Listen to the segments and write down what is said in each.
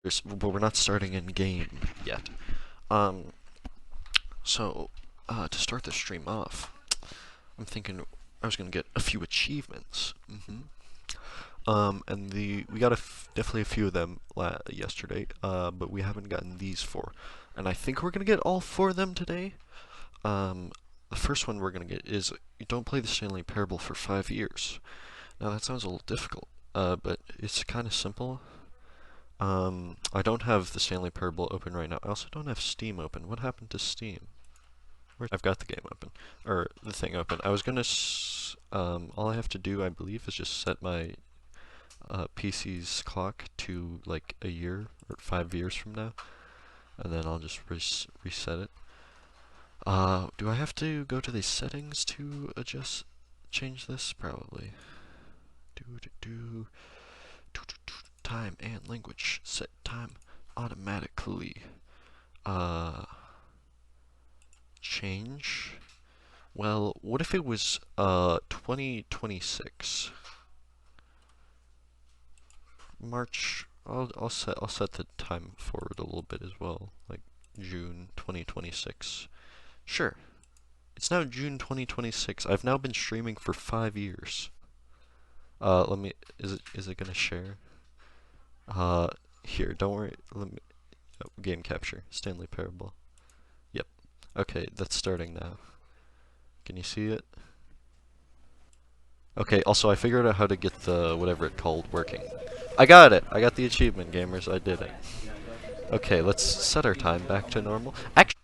But we're not starting in game yet. Um, to start the stream off, I'm thinking I was gonna get a few achievements. And we got definitely a few of them yesterday. But we haven't gotten these four, and I think we're gonna get all four of them today. The first one we're gonna get is you don't play the Stanley Parable for 5 years. Now that sounds a little difficult, but it's kind of simple. I don't have the Stanley Parable open right now. I also don't have Steam open. What happened to Steam? I've got the game open, or the thing open. I was gonna, all I have to do, I believe, is just set my PC's clock to like a year or 5 years from now, and then I'll just reset it. Do I have to go to the settings to change this? Probably. Time and language. Set time automatically. Change. Well, what if it was 2026? March. I'll set the time forward a little bit as well, like June 2026. Sure. It's now June 2026. I've now been streaming for 5 years. Is it gonna share? Here, don't worry. Game capture. Stanley Parable. Yep. Okay, that's starting now. Can you see it? Okay, also I figured out how to get the whatever it called working. I got it! I got the achievement, gamers. I did it. Okay, let's set our time back to normal. Actually,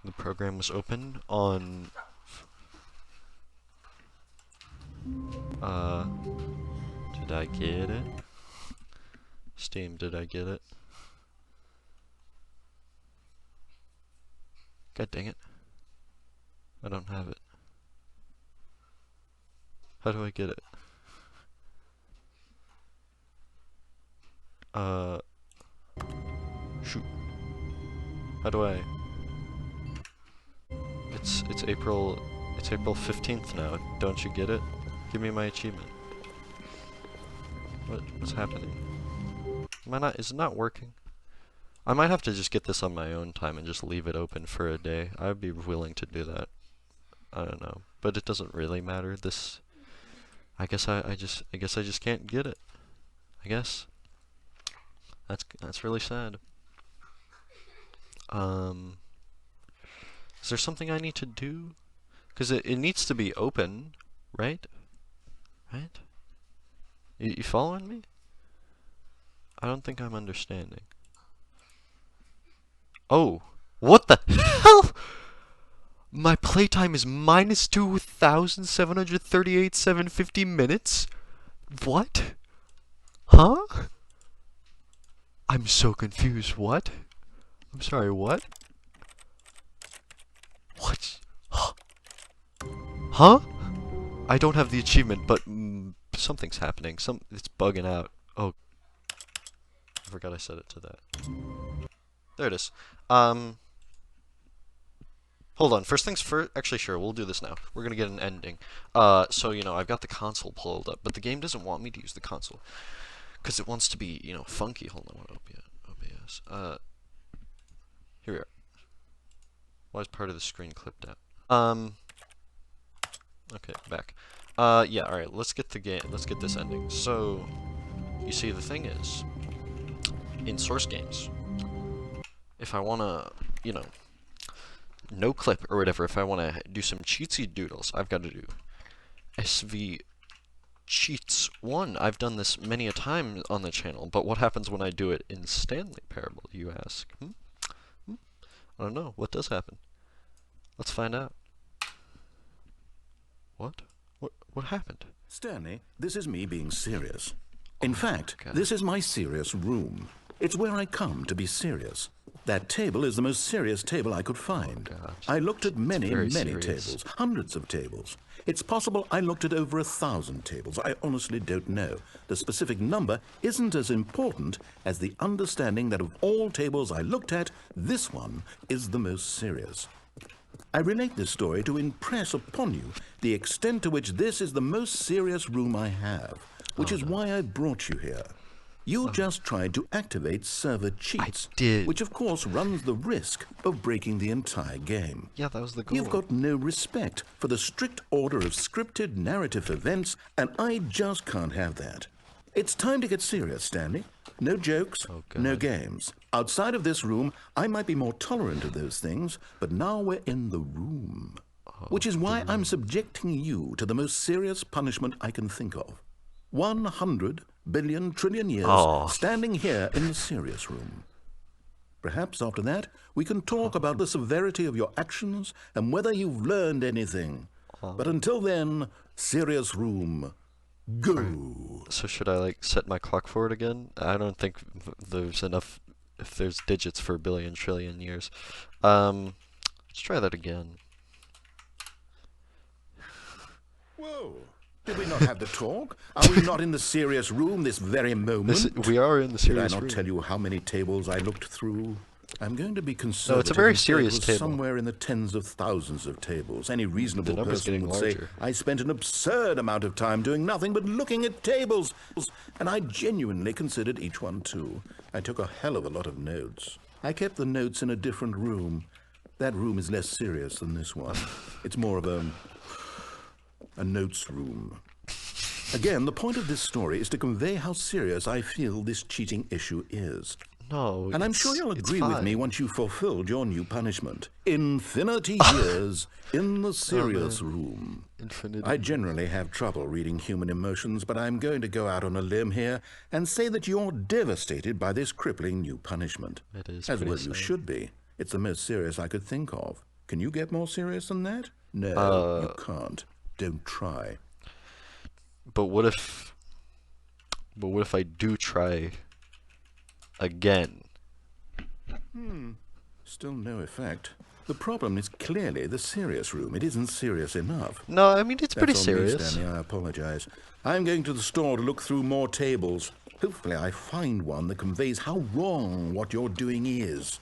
the program was open on... Did I get it? Steam, did I get it? God dang it. I don't have it. How do I get it? Shoot. How do I... It's April 15th now. Don't you get it? Give me my achievement. What's happening? Is it not working? I might have to just get this on my own time and just leave it open for a day. I'd be willing to do that. I don't know, but it doesn't really matter. I guess I just can't get it. I guess. That's really sad. Is there something I need to do? Because it needs to be open, right? Right? You following me? I don't think I'm understanding. Oh, what the hell? My playtime is minus 2,738,750 minutes? What? Huh? I'm so confused. What? I'm sorry, what? What? Huh? I don't have the achievement, but something's happening. It's bugging out. Oh. I forgot I set it to that. There it is. Hold on. First things first. Actually, sure, we'll do this now. We're gonna get an ending. So, I've got the console pulled up, but the game doesn't want me to use the console. Because it wants to be, funky. Hold on, what OBS? Here we are. Why is part of the screen clipped out? Okay, back. Yeah, alright, let's get this ending. So, you see, the thing is, in source games, if I wanna, no clip or whatever, if I wanna do some cheatsy doodles, I've got to do SV cheats 1. I've done this many a time on the channel, but what happens when I do it in Stanley Parable, you ask? I don't know. What does happen? Let's find out. What? What happened? Stanley, this is me being serious. In fact, God. this is my serious room. It's where I come to be serious. That table is the most serious table I could find. God. I looked at many serious. tables, hundreds of tables. It's possible I looked at over 1,000 tables. I honestly don't know. The specific number isn't as important as the understanding that of all tables I looked at, this one is the most serious. I relate this story to impress upon you the extent to which this is the most serious room I have, which is why I brought you here. You just tried to activate server cheats, did. which of course runs the risk of breaking the entire game. Yeah, that was the goal. You've got no respect for the strict order of scripted narrative events, and I just can't have that. It's time to get serious, Stanley. No jokes, no games. Outside of this room, I might be more tolerant of those things, but now we're in the room. Which is why I'm subjecting you to the most serious punishment I can think of. 100 billion trillion years standing here in the serious room. Perhaps after that, we can talk about the severity of your actions and whether you've learned anything. But until then, serious room, go. So should I like set my clock for it again? I don't think there's enough, if there's digits for a billion trillion years. Let's try that again. Whoa. Did we not have the talk? Are we not in the serious room this very moment? We are in the serious Did I not room. tell you how many tables I looked through? I'm going to be conservative. No, it's a very and say serious it was table. somewhere in the tens of thousands of tables. Any reasonable number's person getting would say, larger. I spent an absurd amount of time doing nothing but looking at tables. And I genuinely considered each one too. I took a hell of a lot of notes. I kept the notes in a different room. That room is less serious than this one. It's more of a notes room. Again, the point of this story is to convey how serious I feel this cheating issue is. No, And I'm sure you'll agree with me once you've fulfilled your new punishment. Infinity years in the serious room. Infinity. I generally have trouble reading human emotions, but I'm going to go out on a limb here and say that you're devastated by this crippling new punishment. It is As pretty well you sad. should be. It's the most serious I could think of. Can you get more serious than that? No, you can't. Don't try. But what if I do try again? Still no effect. The problem is clearly the serious room. It isn't serious enough. No, I mean it's pretty That's on me, serious. Stanley. I apologize. I'm going to the store to look through more tables. Hopefully I find one that conveys how wrong what you're doing is.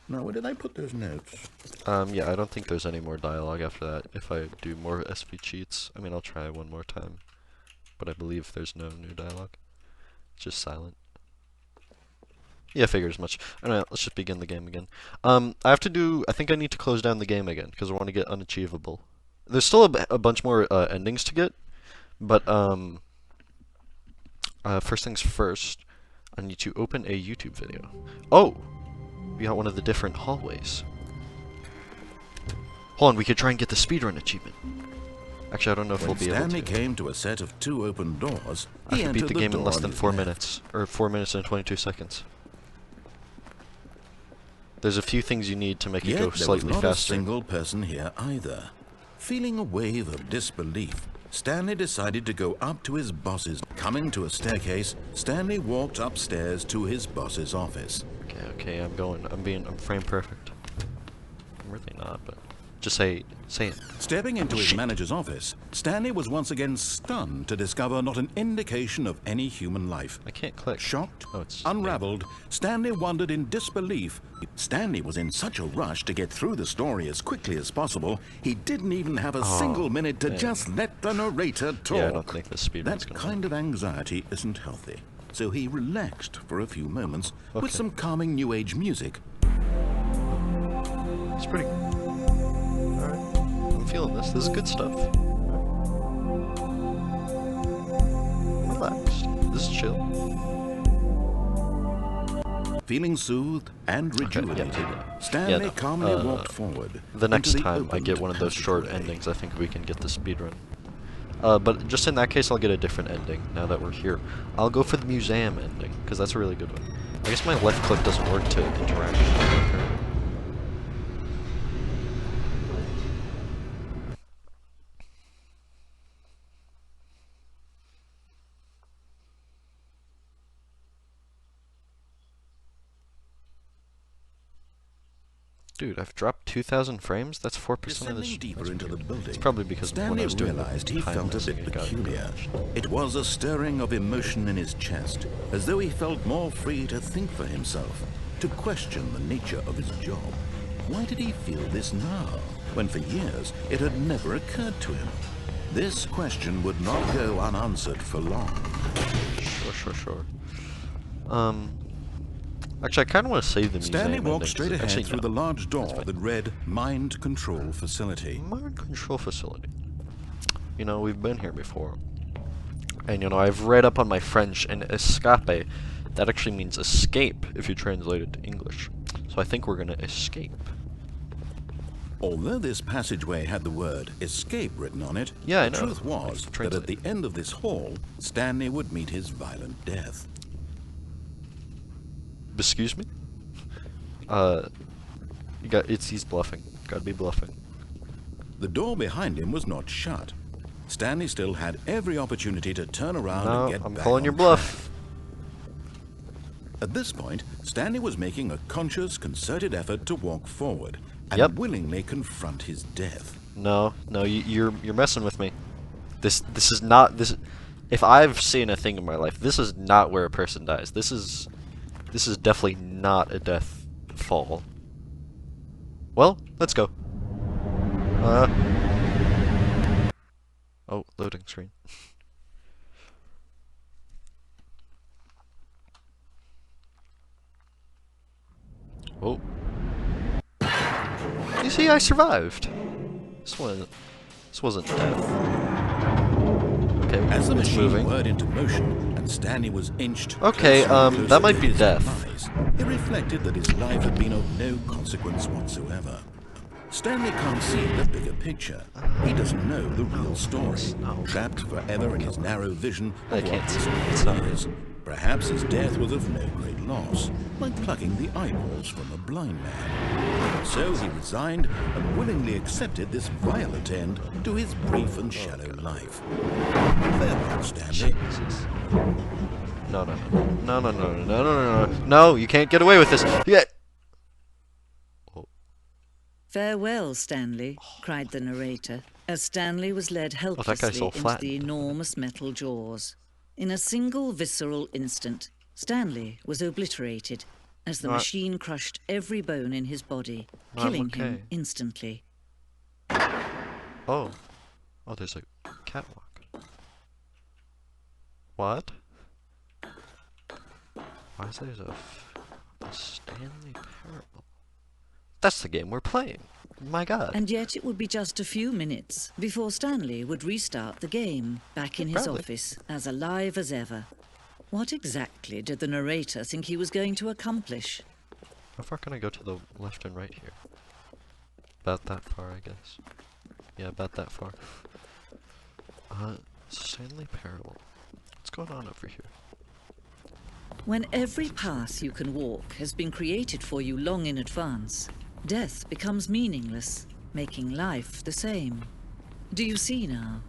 Now, where did I put those notes? Yeah, I don't think there's any more dialogue after that. If I do more SV cheats, I mean, I'll try one more time. But I believe there's no new dialogue. It's just silent. Yeah, I figured as much. Alright, let's just begin the game again. I think I need to close down the game again, because I want to get Unachievable. There's still a bunch more endings to get, but first things first, I need to open a YouTube video. Oh! We got one of the different hallways. Hold on, we could try and get the speedrun achievement. Actually, I don't know if we'll be able Stanley to. came to a set of 2 open doors. I He could beat entered the game in door less on than his 4 left. minutes. Or 4 minutes and 22 seconds. There's a few things you need to make it Yet go there was slightly not a faster. single person here either. Feeling a wave of disbelief, Stanley decided to go up to his boss's. Coming to a staircase, Stanley walked upstairs to his boss's office. Okay, I'm frame perfect. I'm really not, but just say it. Stepping into his manager's office, Stanley was once again stunned to discover not an indication of any human life. I can't click. Shocked, Oh, it's unraveled, Stanley wondered in disbelief. Stanley was in such a rush to get through the story as quickly as possible, he didn't even have a single minute to just let the narrator talk. Yeah, I don't think this speedrun's That gonna kind of anxiety isn't healthy. So he relaxed for a few moments with Okay. some calming new age music. It's pretty. Alright. I'm feeling this. This is good stuff. Relaxed. This is chill. Feeling soothed and rejuvenated, Stanley no. calmly walked forward. The next into time I opened get one of those short passageway. endings, I think we can get the speedrun. But just in that case, I'll get a different ending, now that we're here. I'll go for the museum ending, because that's a really good one. I guess my left click doesn't work to interact with the character. Dude, I've dropped 2,000 frames? That's 4% of the Descending deeper into the building, It's probably because when I Stanley was doing realized the he time felt a messing, bit it got peculiar. crashed. It was a stirring of emotion in his chest, as though he felt more free to think for himself, to question the nature of his job. Why did he feel this now, when for years it had never occurred to him? This question would not go unanswered for long. Sure. Um, actually, I kind of want to save the Stanley museum walked ending. straight ahead Actually, through no. the large door That's fine. that read Mind Control Facility. Mind control facility. You know, we've been here before. And, you know, I've read up on my French, and escape, that actually means escape if you translate it to English. So I think we're going to escape. Although this passageway had the word escape written on it, Yeah, I the know. truth was that at the end of this hall, Stanley would meet his violent death. Excuse me? He's bluffing. Gotta be bluffing. The door behind him was not shut. Stanley still had every opportunity to turn around and get I'm back calling on your track. bluff. At this point, Stanley was making a conscious, concerted effort to walk forward and Yep. willingly confront his death. No, you're messing with me. This is not this. If I've seen a thing in my life, this is not where a person dies. This is definitely not a death fall. Well, let's go. Oh, loading screen. Oh. You see, I survived. This wasn't death. Okay, As the it's machine moving. whirred into motion and Stanley was inched Okay, closer and closer that might to be his death. demise, it reflected that his life had been of no consequence whatsoever. Stanley can't see the bigger picture. He doesn't know the real story, trapped forever in his narrow vision I of what can't see. this It's not world is. Perhaps his death was of no great loss, like plucking the eyeballs from a blind man. So he resigned and willingly accepted this violent end to his brief and shallow life. Farewell, Stanley. Jesus. No, no, no, no, no, no, no, no, no, no, no! You can't get away with this. Yeah. Farewell, Stanley, cried the narrator, as Stanley was led that guy's helplessly all into flattened. the enormous metal jaws. In a single visceral instant, Stanley was obliterated as the machine crushed every bone in his body, killing him instantly. Oh. Oh, there's a catwalk. What? Why is there a Stanley Parable? That's the game we're playing. My god. And yet it would be just a few minutes before Stanley would restart the game, back in his office, as alive as ever. What exactly did the narrator think he was going to accomplish? How far can I go to the left and right here? About that far, I guess. Yeah, about that far. Stanley Parable. What's going on over here? When every path you can walk has been created for you long in advance, death becomes meaningless, making life the same. Do you see now?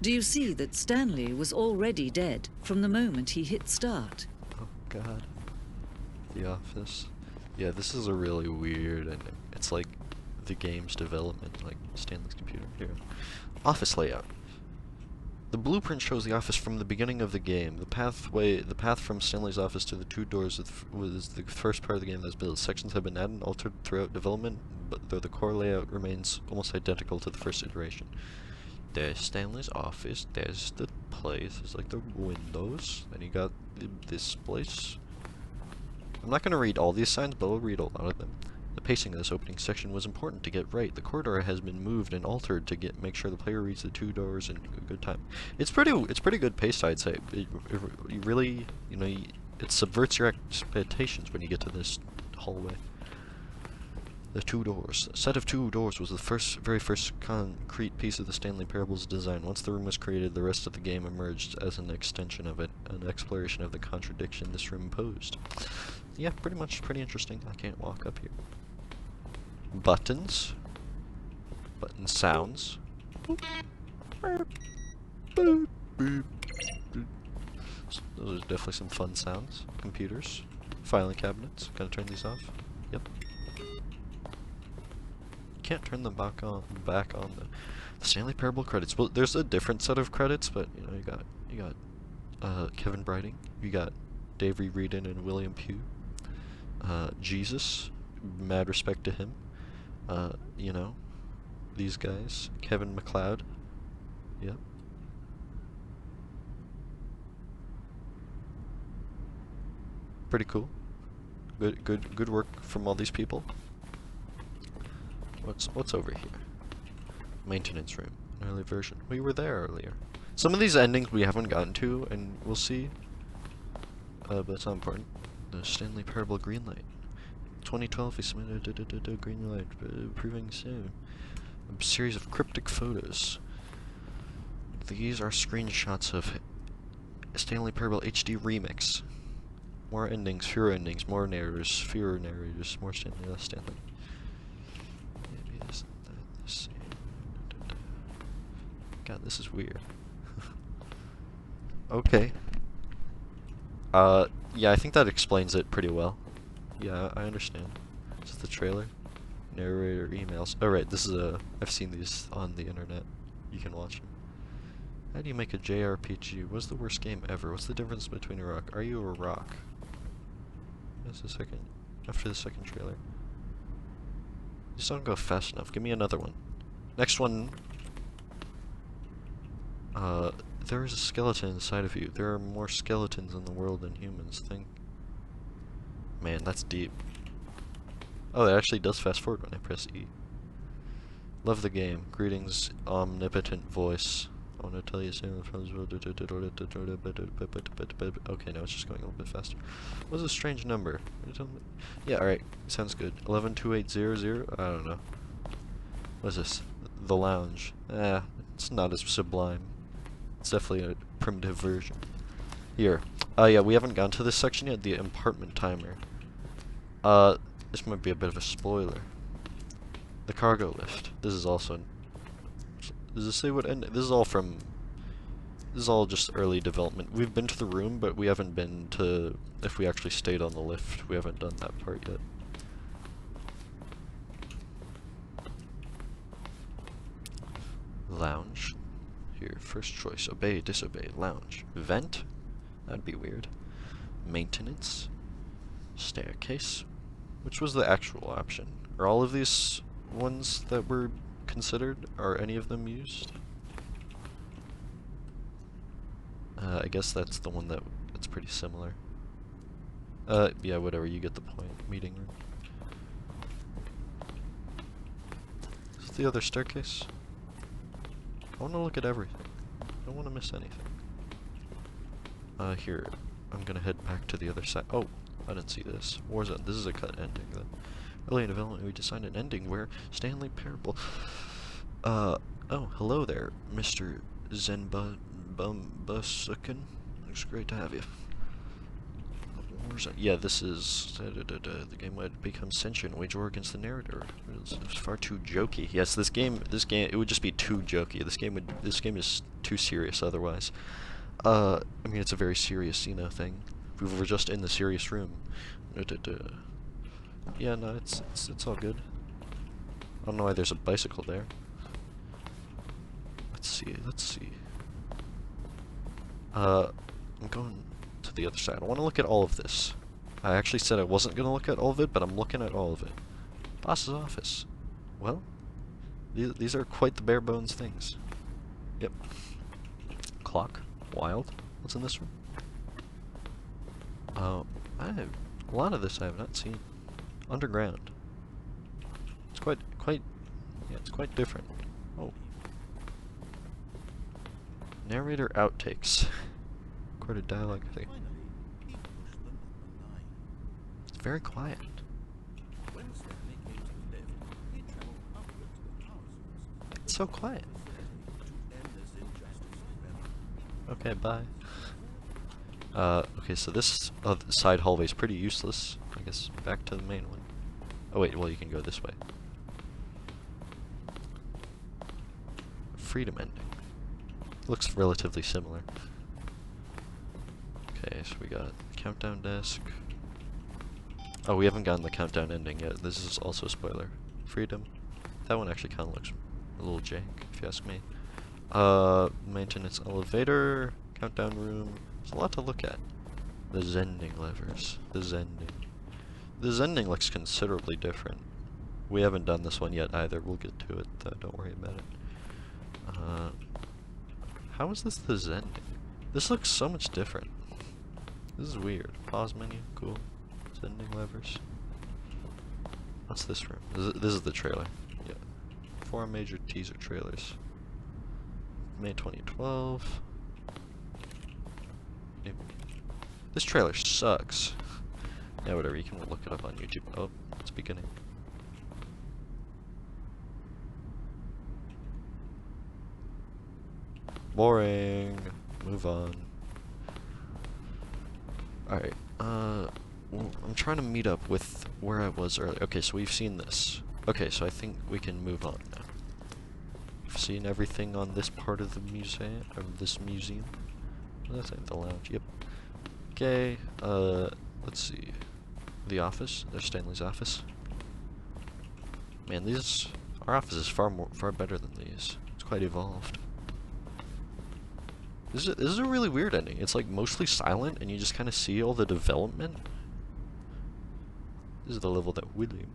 Do you see that Stanley was already dead from the moment he hit start? Oh god. The Office. Yeah, this is a really weird ending. It's like the game's development, like Stanley's computer. Here. Office layout. The blueprint shows the office from the beginning of the game. The path from Stanley's office to the two doors was the first part of the game that was built. Sections have been added and altered throughout development, but though the core layout remains almost identical to the first iteration. There's Stanley's office, there's the place, there's like the windows, and you got this place. I'm not going to read all these signs, but I'll read a lot of them. The pacing of this opening section was important to get right. The corridor has been moved and altered to make sure the player reads the two doors in a good time. It's pretty good paced, I'd say. You really, you know, it subverts your expectations when you get to this hallway. The two doors. A set of two doors was the very first concrete piece of the Stanley Parable's design. Once the room was created, the rest of the game emerged as an extension of it, an exploration of the contradiction this room posed. Yeah, pretty interesting. I can't walk up here. Buttons. Button sounds. Boop. Boop. Boop. Boop. Those are definitely some fun sounds. Computers. Filing cabinets. Gotta turn these off. Yep. Can't turn them back on the Stanley Parable credits. Well, there's a different set of credits, but you know, you got Kevin Brighting, you got Dave Reardon and William Pugh, Jesus, mad respect to him, you know, these guys, Kevin MacLeod, yep. Pretty cool. Good work from all these people. What's over here? Maintenance room. An early version. We were there earlier. Some of these endings we haven't gotten to, and we'll see. But it's not important. The Stanley Parable green light. 2012 we submitted a green light, proving soon. A series of cryptic photos. These are screenshots of Stanley Parable HD Remix. More endings, fewer endings, more narrators, fewer narrators, more Stanley, less Stanley. Maybe isn't that the same? God, this is weird. Okay. Yeah, I think that explains it pretty well. Yeah, I understand. This is the trailer. Narrator emails. Oh, right, this is I've seen these on the internet. You can watch them. How do you make a JRPG? What's the worst game ever? What's the difference between a rock? Are you a rock? That's the second. After the second trailer. Just don't go fast enough. Give me another one. Next one. There is a skeleton inside of you. There are more skeletons in the world than humans think. Man, that's deep. Oh, it actually does fast forward when I press E. Love the game. Greetings, omnipotent voice. I want to tell you something from this world. Okay, now it's just going a little bit faster. What's a strange number? Yeah, alright. Sounds good. 112800? I don't know. What's this? The lounge. It's not as sublime. It's definitely a primitive version. Here. Yeah, we haven't gotten to this section yet. The apartment timer. This might be a bit of a spoiler. The cargo lift. This is also... Does this say what end? This is all from... This is all just early development. We've been to the room, but we haven't been to... If we actually stayed on the lift, we haven't done that part yet. Lounge. Here, first choice. Obey, disobey. Lounge. Vent? That'd be weird. Maintenance. Staircase. Which was the actual option? Are all of these ones that were considered? Are any of them used? I guess that's the one that's pretty similar. Yeah, whatever, you get the point. Meeting room. Is this the other staircase? I want to look at everything. I don't want to miss anything. Here. I'm gonna head back to the other side. Oh, I didn't see this. Warzone. This is a cut ending, then. Early in development, we designed an ending where Stanley Parable... oh, hello there, Mr. Zenbusukin. It's great to have you. Warzone. Yeah, this is... the game would become sentient and wage war against the narrator. It's far too jokey. Yes, this game, it would just be too jokey. This game is too serious otherwise. I mean, it's a very serious, thing. We were just in the serious room. Yeah, no, it's all good. I don't know why there's a bicycle there. Let's see. I'm going to the other side. I want to look at all of this. I actually said I wasn't going to look at all of it, but I'm looking at all of it. Boss's office. Well, these are quite the bare bones things. Yep. Clock. Wild. What's in this room? A lot of this I have not seen. Underground. It's quite, yeah, it's quite different. Oh. Narrator outtakes. Recorded dialogue thing. It's very quiet. It's so quiet. Okay, bye. Okay, so this side hallway is pretty useless. I guess back to the main one. Oh wait, well you can go this way. Freedom ending. Looks relatively similar. Okay, so we got countdown desk. Oh, we haven't gotten the countdown ending yet. This is also a spoiler. Freedom. That one actually kind of looks a little jank, if you ask me. Maintenance elevator, countdown room. There's a lot to look at. The Zending levers. The Zending. The Zending looks considerably different. We haven't done this one yet either. We'll get to it, though. Don't worry about it. How is this the Zending? This looks so much different. This is weird. Pause menu. Cool. whoever's. What's this room? This is the trailer. Yeah. 4 major teaser trailers. May 2012. This trailer sucks. Yeah, whatever, you can look it up on YouTube. Oh, it's beginning. Boring. Move on. Alright, I'm trying to meet up with where I was earlier. Okay, so we've seen this. Okay, so I think we can move on now. We've seen everything on this part of the museum, or this museum. That's like the lounge, yep. Okay, let's see. The office, there's Stanley's office. Man, our office is far better than these. It's quite evolved. This is a really weird ending. It's like mostly silent, and you just kind of see all the development. This is the level that William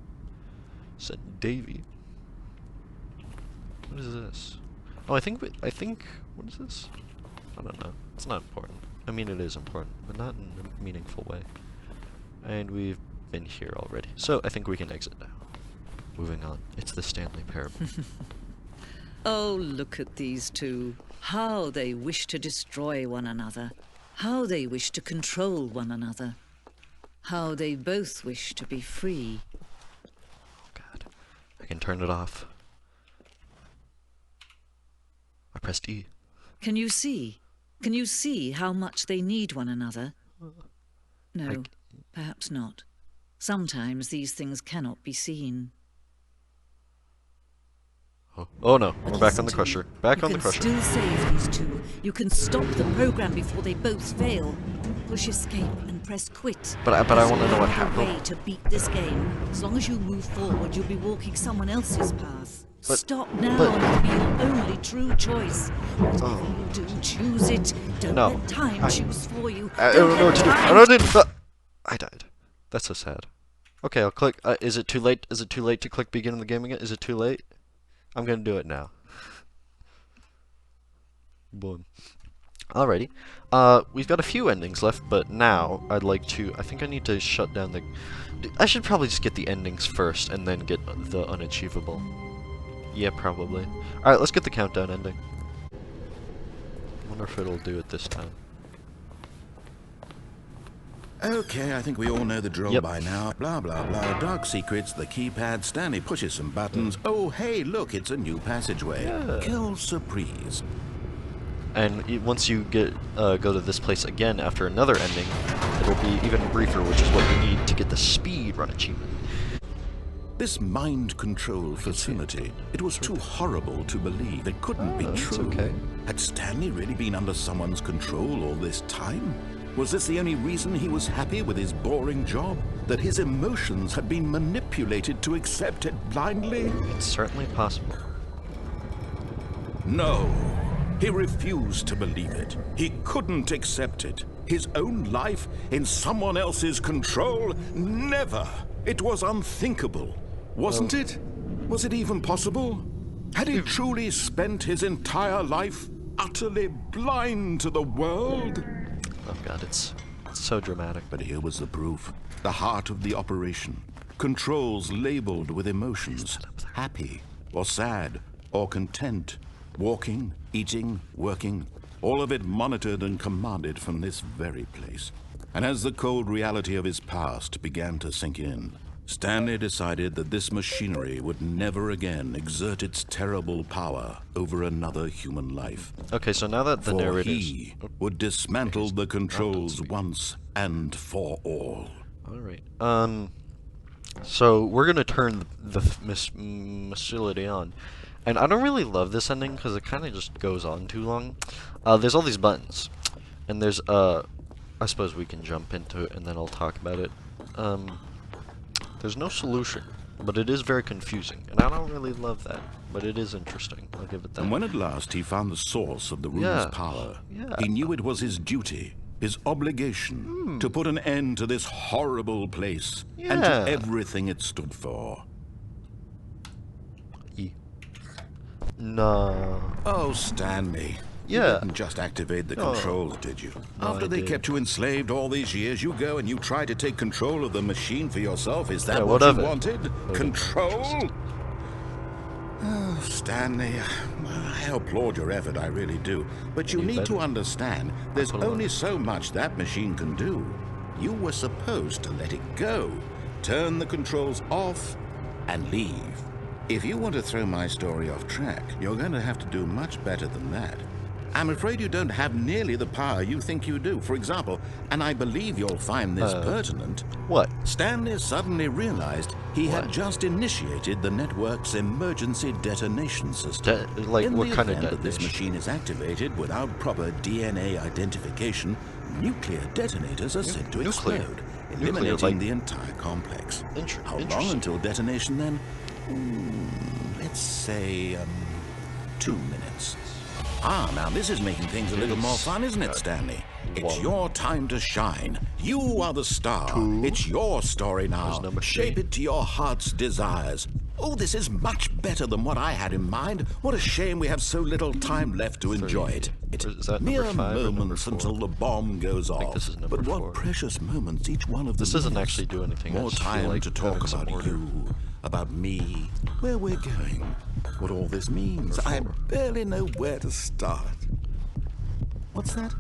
sent Davy. What is this? Oh, I think. What is this? I don't know. It's not important. I mean, it is important, but not in a meaningful way. And we've been here already, so I think we can exit now. Moving on. It's the Stanley parable. Oh, look at these two. How they wish to destroy one another. How they wish to control one another. How they both wish to be free. Oh god. I can turn it off. I pressed E. Can you see? Can you see how much they need one another? No, perhaps not. Sometimes these things cannot be seen. Oh no, But we're back on listen the to crusher. me. Back on the crusher. You can still save these two. You can stop the program before they both fail. Push escape and press quit. But I want to know what There's no happened. way to beat this game. As long as you move forward, you'll be walking someone else's path. Stop now and it'll be your only true choice. Whatever you do, choose it. Don't No, let time choose for you. I don't know what to do. I died. That's so sad. Okay, I'll click. Is it too late? Is it too late to click begin the game again? Is it too late? I'm gonna do it now. Boom. Alrighty. We've got a few endings left, but now I'd like to. I think I need to shut down the. I should probably just get the endings first and then get the unachievable. Yeah, probably. Alright, let's get the countdown ending. Wonder if it'll do it this time. Okay, I think we all know the drill Yep. by now. Blah, blah, blah. Dark secrets, the keypad, Stanley pushes some buttons. Oh, hey, look, it's a new passageway. Yeah. Quelle surprise. And once you get go to this place again after another ending, it'll be even briefer, which is what you need to get the speedrun achievement. This mind control facility, it was too horrible to believe. It couldn't be It's true. okay. Had Stanley really been under someone's control all this time? Was this the only reason he was happy with his boring job? That his emotions had been manipulated to accept it blindly? It's certainly possible. No. He refused to believe it. He couldn't accept it. His own life in someone else's control? Never. It was unthinkable. Wasn't it? Was it even possible? Had he truly spent his entire life utterly blind to the world? Oh god, it's so dramatic. But here was the proof. The heart of the operation. Controls labeled with emotions. Happy, or sad, or content. Walking, eating, working. All of it monitored and commanded from this very place. And as the cold reality of his past began to sink in, Stanley decided that this machinery would never again exert its terrible power over another human life. Okay, so now that the For narrator's... he would dismantle the controls once and for all. Alright, so we're gonna turn the facility on. And I don't really love this ending because it kind of just goes on too long. There's all these buttons. And there's, I suppose we can jump into it and then I'll talk about it. There's no solution, but it is very confusing. And I don't really love that, but it is interesting. I'll give it that. And when at last he found the source of the room's power, he knew it was his duty, his obligation, to put an end to this horrible place and to everything it stood for. No. Oh, Stanley, You Yeah. didn't just activate the No. controls, did you? No, After I they did. kept you enslaved all these years, you go and you try to take control of the machine for yourself. Is that Yeah, what what of you it? wanted? What of Control? interest? Oh, Stanley, I applaud your effort, I really do. But you You need better. to understand, there's put a lot only of- so much that machine can do. You were supposed to let it go, turn the controls off, and leave. If you want to throw my story off track, you're going to have to do much better than that. I'm afraid you don't have nearly the power you think you do. For example, and I believe you'll find this pertinent, What? Stanley suddenly realized he had What? just initiated the network's emergency detonation system. Like, In what the kind of event that this detonation? machine is activated without proper DNA identification, nuclear detonators are said to Nuclear? explode, Nuclear, eliminating like- the entire complex. How long Interesting. until detonation then? Let's say 2 minutes. Ah, now this is making things a little more fun, isn't it, Stanley? It's One. your time to shine. You are the star. Two. It's your story now. There's number Shape 3. it to your heart's desires. Oh, this is much better than what I had in mind. What a shame we have so little time left to enjoy it. It's Is that mere number 5 or number moments 4? until the bomb goes off. this is number but what 4. precious moments each one of them This doesn't is. actually do anything. I More just feel time like to talk having some about order. you, about me, where we're going, what all this means. Number I 4. barely know where to start. What's that?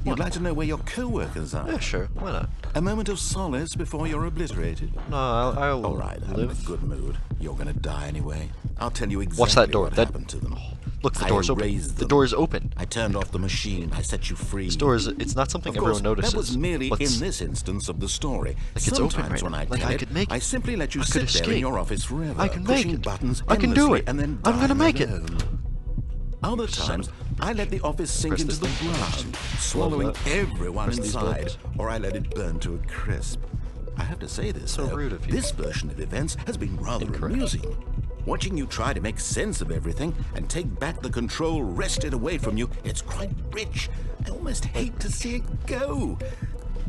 You'd like to know where your co-workers are? Yeah, sure. Why not? A moment of solace before you're obliterated? No, I'll All right, I'm in a live. good mood. You're gonna die anyway. I'll tell you exactly Watch that door. what That- happened to them. Look, the I door's open. erased The them. door is open. I turned off the machine. I set you free. This door is. It's not something Of course, everyone notices. that was merely What's- in this instance of the story. Like, it's open Sometimes right when now. I Like, tell I it, could make I it. simply let you I could sit there in escape. your office forever, I can make pushing it. buttons I can do endlessly it. and then I'm gonna dying make it. alone. Other times, I let the office sink Press into this the thing. ground, swallowing that. everyone Press these inside, buttons. or I let it burn to a crisp. I have to say this, So though, rude of you. this version of events has been rather Incorrect. amusing. Watching you try to make sense of everything and take back the control wrested away from you, it's quite rich. I almost hate to see it go.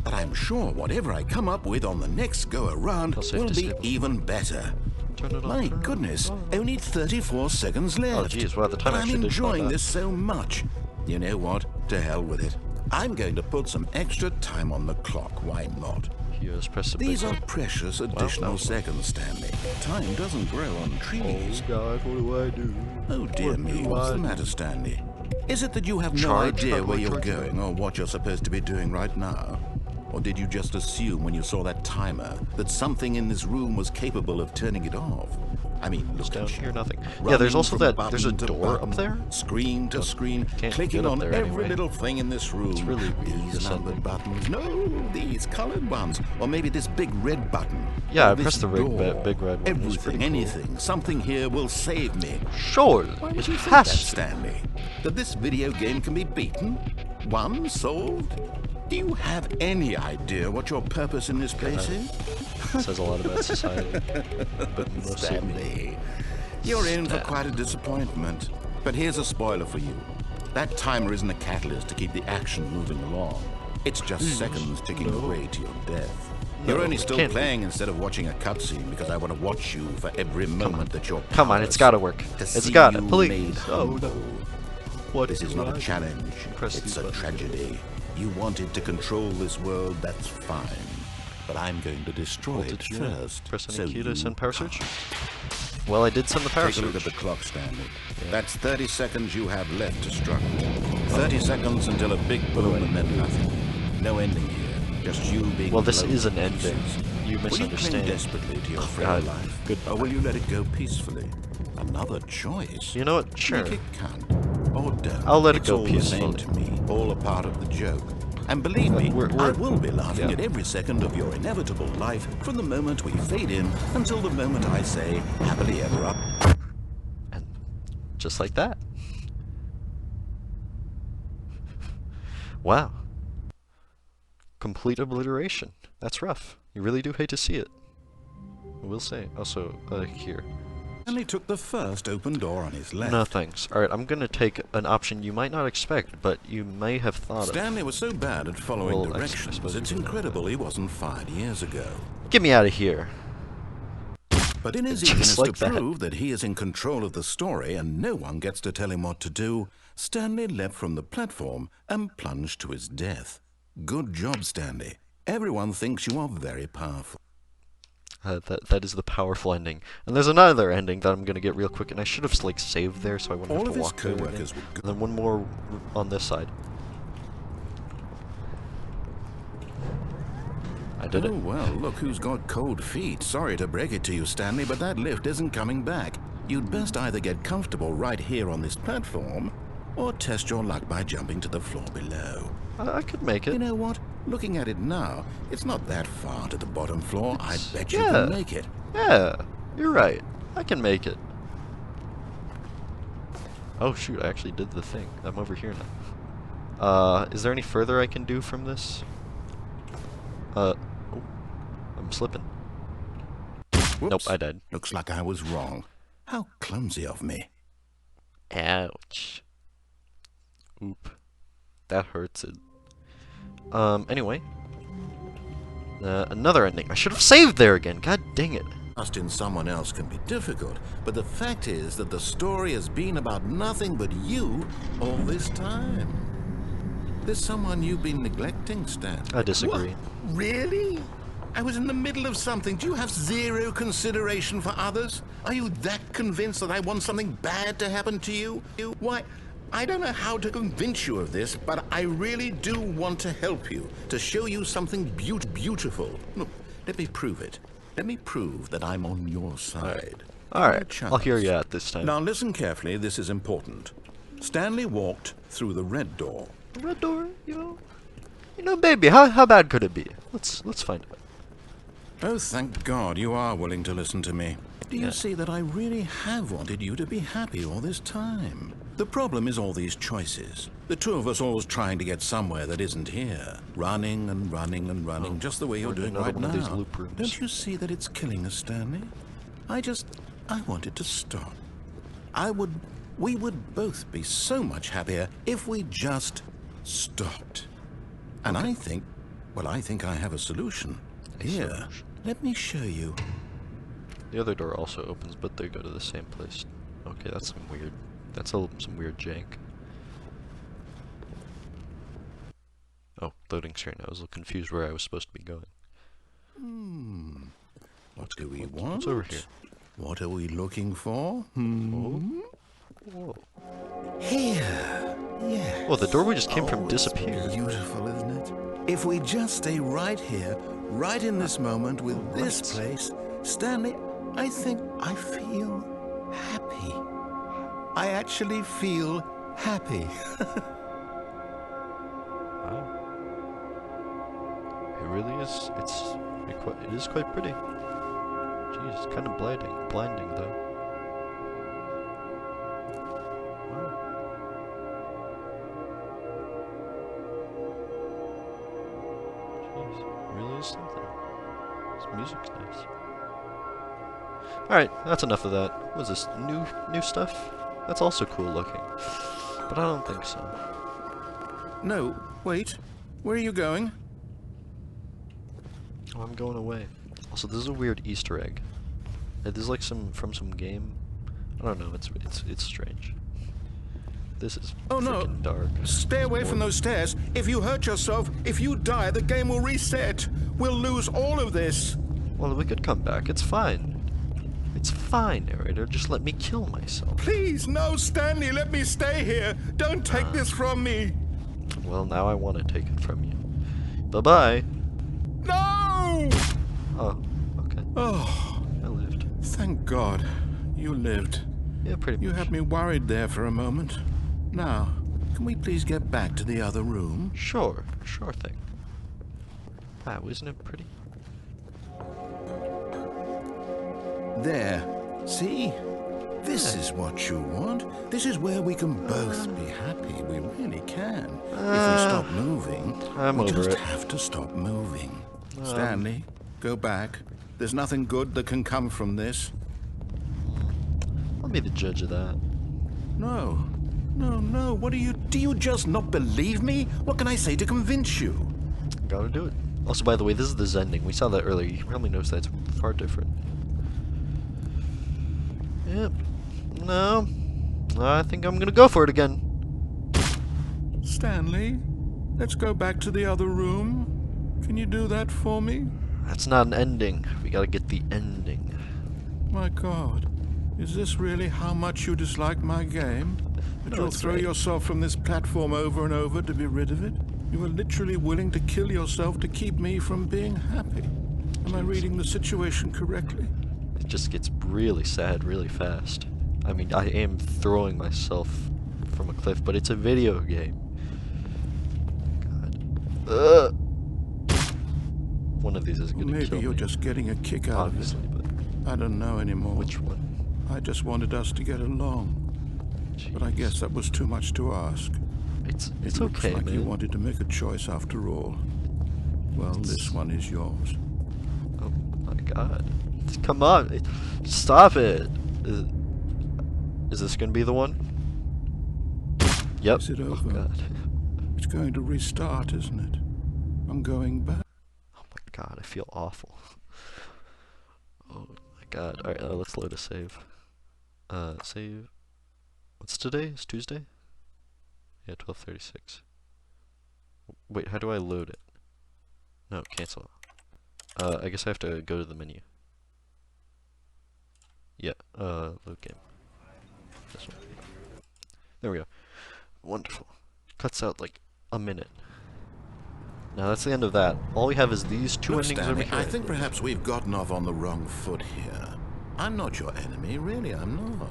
But I'm sure whatever I come up with on the next go-around I'll save will be disable. even better. Turn it on. My turn it on. goodness, only 34 seconds left. geez, wow, the time But I'm actually did fly enjoying by. this so much. You know what? To hell with it. I'm going to put some extra time on the clock. Why not? Yes, press the These big are one. precious additional no. seconds, Stanley. Time doesn't grow on trees. Oh God, what do I do? Oh dear What me, do what's I the do? matter, Stanley? Is it that you have no Charge? idea How do where I you're charge going or what you're supposed to be doing right now? Or did you just assume when you saw that timer that something in this room was capable of turning it off? I mean, look Down at here, you. nothing. Yeah, Running there's also from that. button There's a to door button, up there. screen to screen, Can't clicking get up on there every anyway. little thing in this room. It's really weird, These this numbered ending. buttons. No, these colored ones. Or maybe this big red button. Yeah, Or I this pressed the door. big red one. It was pretty Everything, cool. anything, something here will save me. Sure, Why it would you think that, has to. Stanley? That this video game can be beaten? Won? Solved? Do you have any idea what your purpose in this place is? Says a lot about society, but mostly me. Stanley, you're in for quite a disappointment. But here's a spoiler for you. That timer isn't a catalyst to keep the action moving along. It's just seconds ticking away to your death. You're No, only it still can't be. playing instead of watching a cutscene because I want to watch you for every moment that you're Come on, it's powerless. gotta work. To It's see gotta, you please. made Oh, humble. no. What This is not a challenge. Press It's these a buttons. tragedy. You wanted to control this world, that's fine. But I'm going to destroy Well, it did you first. press any so key to you send power switch? can't. Well, I did send the power Take a look at switch. the clock, Stanley. That's 30 seconds you have left to struggle. 30 seconds until a big boom and then nothing. No ending here. Just you being Well, this blown is an to ending. pieces. You Will you cling misunderstand. desperately to your frail God. life? Good. Or will you let it go peacefully? Another choice. You know what? Sure. Make it count. Or don't. I'll let it It's go all the same to peacefully. me. All a part of the joke. And believe me, We're- I will be laughing yeah. at every second of your inevitable life from the moment we fade in until the moment I say, happily ever up. And just like that. Wow. Complete obliteration. That's rough. You really do hate to see it. I will say. Also, here. Stanley took the first open door on his left. No thanks. Alright, I'm gonna take an option you might not expect, but you may have thought of. Stanley was so bad at following Well, I directions, suppose it's you could know incredible he wasn't fired years ago. Get me out of here. But in his Just eagerness like to that. prove that he is in control of the story and no one gets to tell him what to do, Stanley leapt from the platform and plunged to his death. Good job, Stanley. Everyone thinks you are very powerful. That is the powerful ending. And there's another ending that I'm gonna get real quick, and I should have like saved there so I wouldn't All have of to his walk there again. co-workers were And then one more on this side. I did Oh, it. well, look who's got cold feet. Sorry to break it to you, Stanley, but that lift isn't coming back. You'd best either get comfortable right here on this platform, or test your luck by jumping to the floor below. I could make You it. know what? Looking at it now, it's not that far to the bottom floor. I bet you yeah. can make it. Yeah, you're right. I can make it. Oh shoot, I actually did the thing. I'm over here now. Is there any further I can do from this? Oh, I'm slipping. Whoops. Nope, I died. Looks like I was wrong. How clumsy of me. Ouch. Oop. That hurts it. Anyway. Another ending. I should have saved there again. God dang it. Trust in someone else can be difficult, but the fact is that the story has been about nothing but you all this time. There's someone you've been neglecting, Stan. I disagree. What? Really? I was in the middle of something. Do you have zero consideration for others? Are you that convinced that I want something bad to happen to you? Why, I don't know how to convince you of this, but I really do want to help you, to show you something beautiful. Look, let me prove it. Let me prove that I'm on your side. Alright, I'll hear you out this time. Now listen carefully, this is important. Stanley walked through the red door. Red door, you know, baby, how bad could it be? Let's find out. Oh, thank God you are willing to listen to me. Do you see that I really have wanted you to be happy all this time? The problem is all these choices. The two of us always trying to get somewhere that isn't here. Running and running and running, just the way you're doing another right one now. of these loop rooms. Don't you see that it's killing us, Stanley? I wanted to stop. We would both be so much happier if we just stopped. And I think I have a solution. Here, let me show you. The other door also opens, but they go to the same place. Okay, that's some weird. That's some weird jank. Oh, loading screen. I was a little confused where I was supposed to be going. What do we want? What's over here? What are we looking for? Whoa. Here. Yeah. Oh, the doorway just came from It's disappear. beautiful, isn't it? If we just stay right here, right in this moment with this place, Stanley, I think I feel happy. I actually feel happy. Wow. It really is. It is quite pretty. Jeez, it's kind of blinding though. Wow. Jeez, it really is something. This music's nice. Alright, that's enough of that. What is this? New stuff? That's also cool looking. But I don't think so. No, wait. Where are you going? Oh, I'm going away. Also, this is a weird Easter egg. This is like from some game. I don't know. It's strange. This is freaking dark. Stay away from those stairs. If you hurt yourself, if you die, the game will reset. We'll lose all of this. Well, we could come back. It's fine. It's fine, narrator. Just let me kill myself. Please, no, Stanley, let me stay here. Don't take this from me. Well, now I want to take it from you. Bye-bye. No! Oh, okay. Oh, I lived. thank God. You lived. Yeah, pretty much. You had me worried there for a moment. Now, can we please get back to the other room? Sure thing. Wow, isn't it pretty? There. See? This is what you want. This is where we can both be happy. We really can. If we stop moving, I'm we over just it. have to stop moving. Stanley, go back. There's nothing good that can come from this. I'll be the judge of that. No. What do you just not believe me? What can I say to convince you? Gotta do it. Also, by the way, this is the Zending. We saw that earlier. You probably noticed that it's far different. Yep. No. I think I'm gonna go for it again. Stanley, let's go back to the other room. Can you do that for me? That's not an ending. We gotta get the ending. My God, is this really how much you dislike my game? That No, you'll it's throw right. yourself from this platform over and over to be rid of it? You are literally willing to kill yourself to keep me from being happy. Am I reading the situation correctly? It just gets really sad really fast. I mean, I am throwing myself from a cliff, but it's a video game. God. One of these is gonna Maybe kill me. you're just getting a kick out of Obviously, it. but I don't know anymore. which one? I just wanted us to get along. But I Jeez. guess that was too much to ask. It's It looks okay, like you man. wanted to make a choice after all. Well, this one is yours. Oh my God! Come on, stop it! Is this gonna be the one? Yep. Is it Oh over? God. It's going to restart, isn't it? I'm going back. Oh my God, I feel awful. Oh my God. All right, let's load a save. Save. What's today? It's Tuesday? Yeah, 12:36. Wait, how do I load it? No, cancel. I guess I have to go to the menu. Yeah, load game. This one. There we go. Wonderful. Cuts out like a minute. Now that's the end of that. All we have is these two Look, endings Stanley, over here. I think perhaps we've gotten off on the wrong foot here. I'm not your enemy, really, I'm not.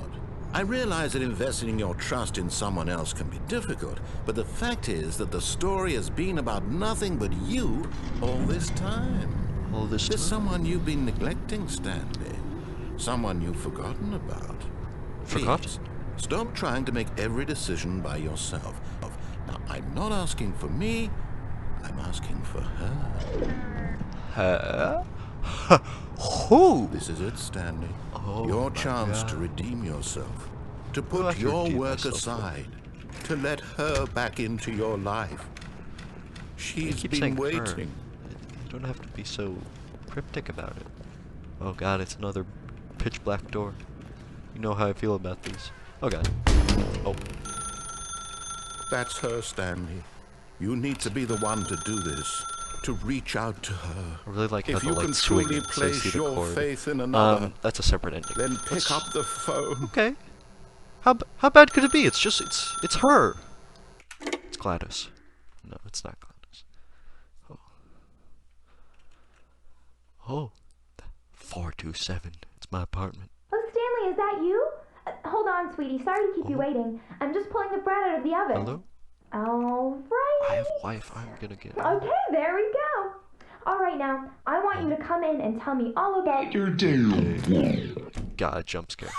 I realize that investing your trust in someone else can be difficult, but the fact is that the story has been about nothing but you all this time. All this There's time. someone you've been neglecting, Stanley. Someone you've forgotten about. Forgot? Please, stop trying to make every decision by yourself. Now, I'm not asking for me, I'm asking for her. Huh? Who? This is it, Stanley. Oh Your my chance to God. redeem yourself. To do I put have to your redeem work myself for? aside. To let her back into your life. You She's keep been saying her. waiting. You don't have to be so cryptic about it. Oh God, it's another pitch black door. You know how I feel about these. Oh God. Oh. That's her, Stanley. You need to be the one to do this. To reach out to her. I really like how If the you can lights swing truly so I see place the your chord. faith in another, That's a separate ending. then pick Let's- up the phone. Okay. How bad could it be? It's just it's her. It's Gladys. No, it's not Gladys. Oh. Oh. 427. It's my apartment. Oh, Stanley, is that you? Hold on, sweetie. Sorry to keep you Oh. waiting. I'm just pulling the bread out of the oven. Hello? All right. I have wife. I'm gonna get. Okay, there we go. All right, now, I want you to come in and tell me all about your Got a jump scare.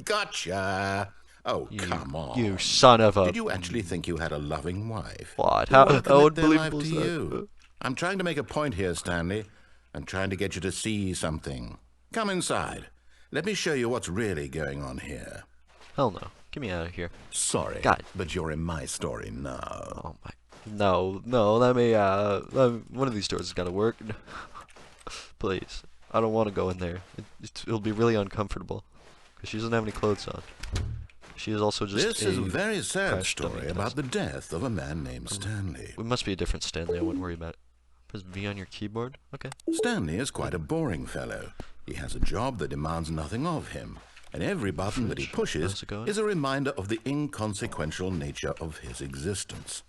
Gotcha. Oh, You, come on. You son of a. Did you actually think you had a loving wife? What? Who How would commit their life unbelievable to is that? you? I'm trying to make a point here, Stanley. I'm trying to get you to see something. Come inside. Let me show you what's really going on here. Hell no. Get me out of here. Sorry, God. but you're in my story now. Oh my. No, let me, one of these doors has gotta work. Please. I don't want to go in there. It'll be really uncomfortable. Because she doesn't have any clothes on. She is also just This is a very sad crash dummy story that about has- the death of a man named Stanley. It must be a different Stanley, I wouldn't worry about it. Press V on your keyboard? Okay. Stanley is quite a boring fellow. He has a job that demands nothing of him, and every button that he How's pushes it going? is a reminder of the inconsequential nature of his existence.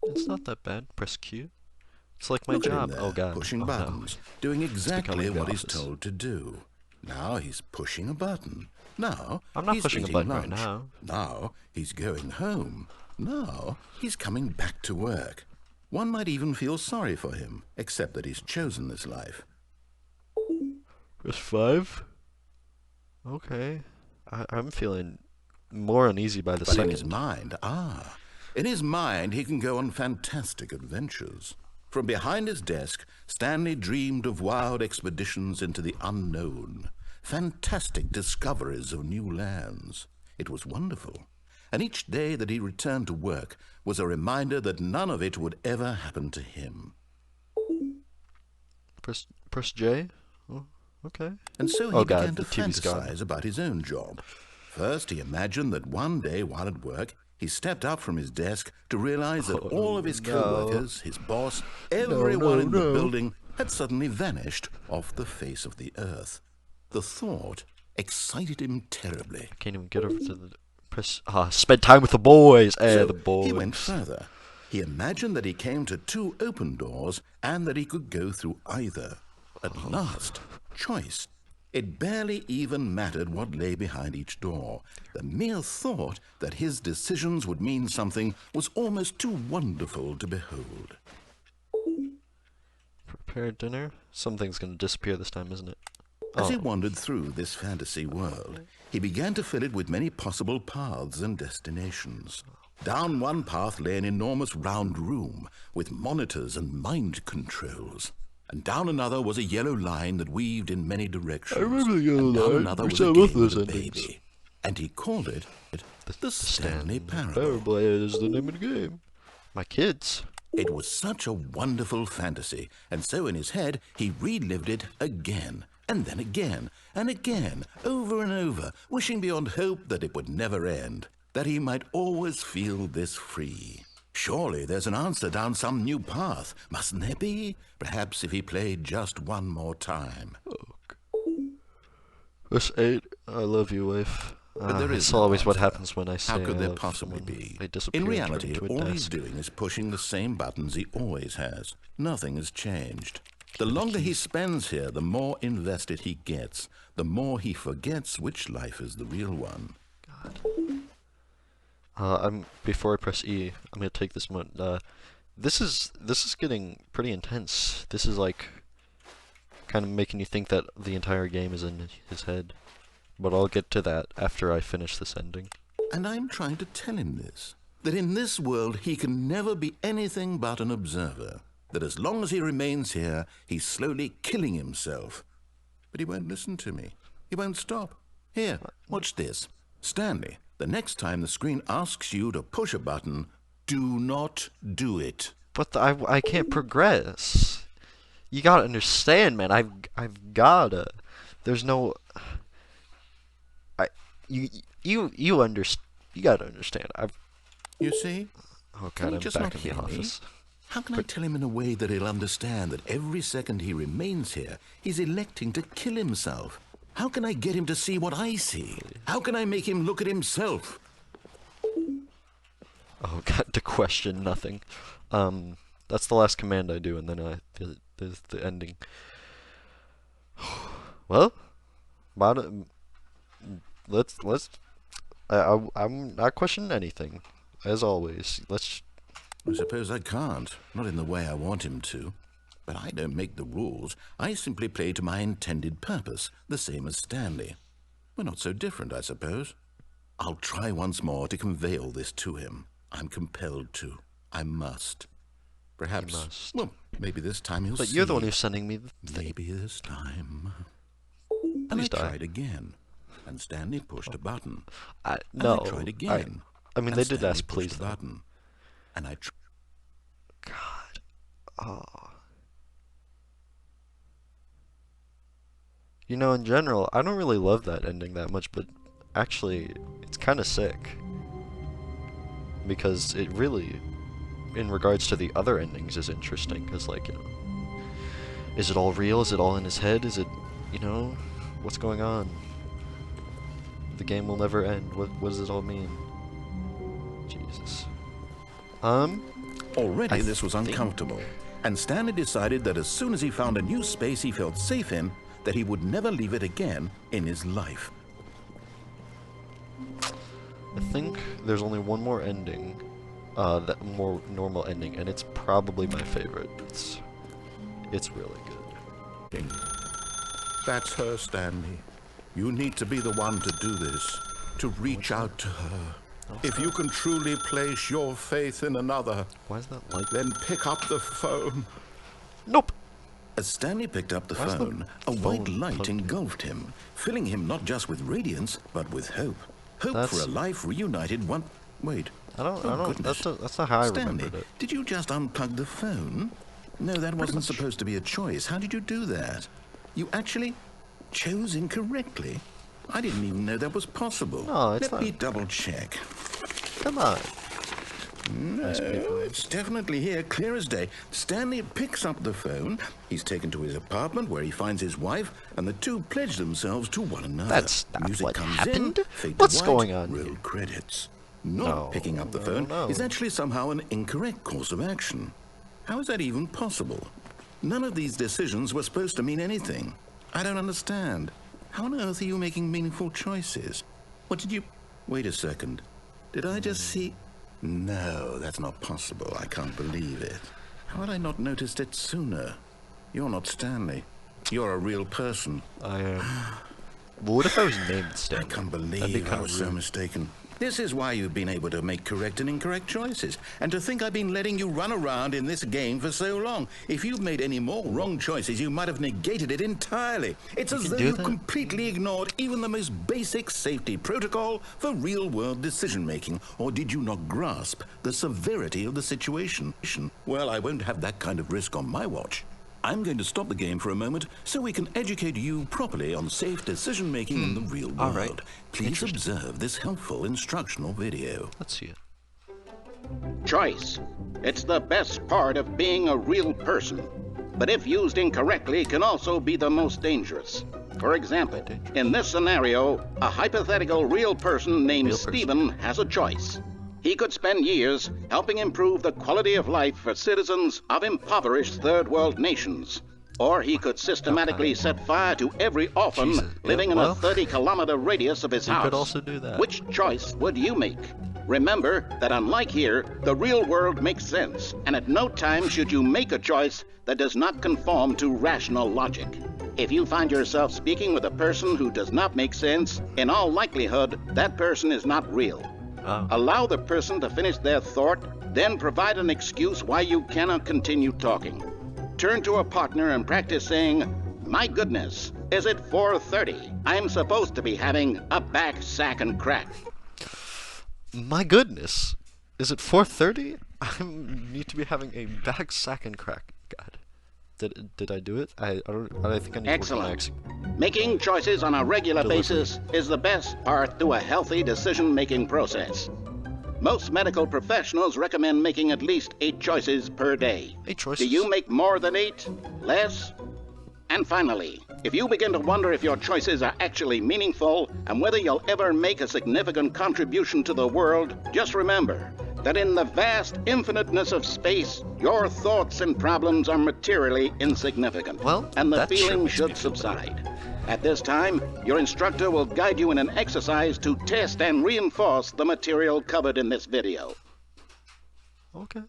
It's not that bad. Press Q. It's like my Look at him job. there, Oh god. pushing Oh, buttons, doing exactly becoming the what he's office. told to do. Now he's pushing a button. Now I'm not he's pushing a eating button right lunch. now. Now he's going home. Now he's coming back to work. One might even feel sorry for him, except that he's chosen this life. Press 5. Okay. I'm feeling more uneasy by the But in second. his mind, in his mind he can go on fantastic adventures. From behind his desk, Stanley dreamed of wild expeditions into the unknown, fantastic discoveries of new lands. It was wonderful, and each day that he returned to work was a reminder that none of it would ever happen to him. Press J. Oh, Okay. And so he Oh began god, to the TV's gone. fantasize about his own job. First, he imagined that one day while at work, he stepped up from his desk to realize that all of his co-workers, his boss, everyone in the building had suddenly vanished off the face of the earth. The thought excited him terribly. I can't even get over to the press. Spend time with the boys. So the boys. he went further. He imagined that he came to 2 open doors and that he could go through either. At last, choice. It barely even mattered what lay behind each door. The mere thought that his decisions would mean something was almost too wonderful to behold. Prepare dinner? Something's gonna disappear this time, isn't it? As he wandered through this fantasy world, he began to fill it with many possible paths and destinations. Down one path lay an enormous round room with monitors and mind controls. And down another was a yellow line that weaved in many directions. I remember the yellow and down line. another We was saw a both game those with a endings. baby. And he called it the Stanley Parable. Parable is the name of the game. My kids. It was such a wonderful fantasy, and so in his head he relived it again, and then again, and again, over and over, wishing beyond hope that it would never end, that he might always feel this free. Surely there's an answer down some new path, mustn't there be? Perhaps if he played just one more time. Verse 8. I love you, wife. But there is it's no always what answer. happens when I say How could I there love possibly someone. be? They disappear In and reality, turn into a all he's desk. doing is pushing the same buttons he always has. Nothing has changed. The longer he spends here, the more invested he gets. The more he forgets which life is the real one. Before I press E, I'm gonna take this mode. This is getting pretty intense. This is like kind of making you think that the entire game is in his head. But I'll get to that after I finish this ending. And I'm trying to tell him this, that in this world he can never be anything but an observer, that as long as he remains here, he's slowly killing himself. But he won't listen to me. He won't stop. Here, watch this. Stanley, the next time the screen asks you to push a button, do not do it. But I can't progress. You gotta understand, man. I've gotta. There's no. You gotta understand. You see? Oh Can god, he I'm just back not in the hear me? office. How can I tell him in a way that he'll understand that every second he remains here, he's electing to kill himself? How can I get him to see what I see? How can I make him look at himself? Oh god, to question nothing. That's the last command I do, and then there's the ending. Well, I'm not questioning anything, as always. I suppose I can't, not in the way I want him to. But I don't make the rules. I simply play to my intended purpose, the same as Stanley. We're not so different, I suppose. I'll try once more to convey all this to him. I'm compelled to. I must. Perhaps. must. Well, maybe this time he'll see. But you're the one who's sending me the thing. Maybe this time. And I Please die. tried again. And Stanley pushed a button. No. And I tried again. I mean, and they did Stanley ask pushed please, a though. button. And I God. Oh. You know, in general, I don't really love that ending that much, but actually, it's kind of sick. Because it really, in regards to the other endings, is interesting. Because, like, you know, is it all real? Is it all in his head? Is it, you know, what's going on? The game will never end. What does it all mean? Jesus. Already this was think- uncomfortable, and Stanley decided that as soon as he found a new space he felt safe in, that he would never leave it again in his life. I think there's only one more ending, that more normal ending, and it's probably my favorite. It's really good. That's her, Stanley. You need to be the one to do this, to reach out to her. If you can truly place your faith in another, Why is that like? then pick up the phone. Nope. As Stanley picked up the Why is the phone, a white phone light plugged in? engulfed him, filling him not just with radiance, but with hope. Hope That's- for a life reunited one... Wait. I don't. Goodness. That's not how I Stanley, remembered it. did you just unplug the phone? No, that wasn't supposed to be a choice. How did you do that? You actually... chose incorrectly. I didn't even know that was possible. No, it's Let me not. double check. Come on. No, it's definitely here, clear as day. Stanley picks up the phone. He's taken to his apartment where he finds his wife, and the two pledge themselves to one another. That's not Music what comes happened. in, fade to What's white, going on roll here? credits. Not No, picking up the no, phone no. is actually somehow an incorrect course of action. How is that even possible? None of these decisions were supposed to mean anything. I don't understand. How on earth are you making meaningful choices? What did you... Wait a second. Did I just see... No, that's not possible. I can't believe it. How had I not noticed it sooner? You're not Stanley. You're a real person. I am. Well, what if I was named Stanley? I can't That'd be believe I kinda was so rude. mistaken. This is why you've been able to make correct and incorrect choices. And to think I've been letting you run around in this game for so long. If you've made any more wrong choices, you might have negated it entirely. It's as can though do you've that? completely ignored even the most basic safety protocol for real-world decision-making. Or did you not grasp the severity of the situation? Well, I won't have that kind of risk on my watch. I'm going to stop the game for a moment so we can educate you properly on safe decision-making in the real world. All right. Please Interesting. observe this helpful instructional video. Let's see it. Choice. It's the best part of being a real person. But if used incorrectly, can also be the most dangerous. For example, in this scenario, a hypothetical real person named Real person. Stephen has a choice. He could spend years helping improve the quality of life for citizens of impoverished third world nations. Or he could systematically set fire to every orphan Jesus. living Yeah, in well, a 30-kilometer radius of his he house. could also do that. Which choice would you make? Remember that unlike here, the real world makes sense, and at no time should you make a choice that does not conform to rational logic. If you find yourself speaking with a person who does not make sense, in all likelihood, that person is not real. Oh. Allow the person to finish their thought, then provide an excuse why you cannot continue talking. Turn to a partner and practice saying, "My goodness, is it 4:30? I'm supposed to be having a back, sack, and crack." My goodness. Is it 4:30? I need to be having a back sack and crack. God. Did I do it? I think I need to work on my Excellent. Making choices on a regular Delivery. basis is the best part to a healthy decision-making process. Most medical professionals recommend making at least 8 choices per day. 8 choices. Do you make more than 8? Less? And finally, if you begin to wonder if your choices are actually meaningful and whether you'll ever make a significant contribution to the world, just remember that in the vast infiniteness of space, your thoughts and problems are materially insignificant. Well, and the that sure feeling makes me should feel better. subside. At this time, your instructor will guide you in an exercise to test and reinforce the material covered in this video. Okay.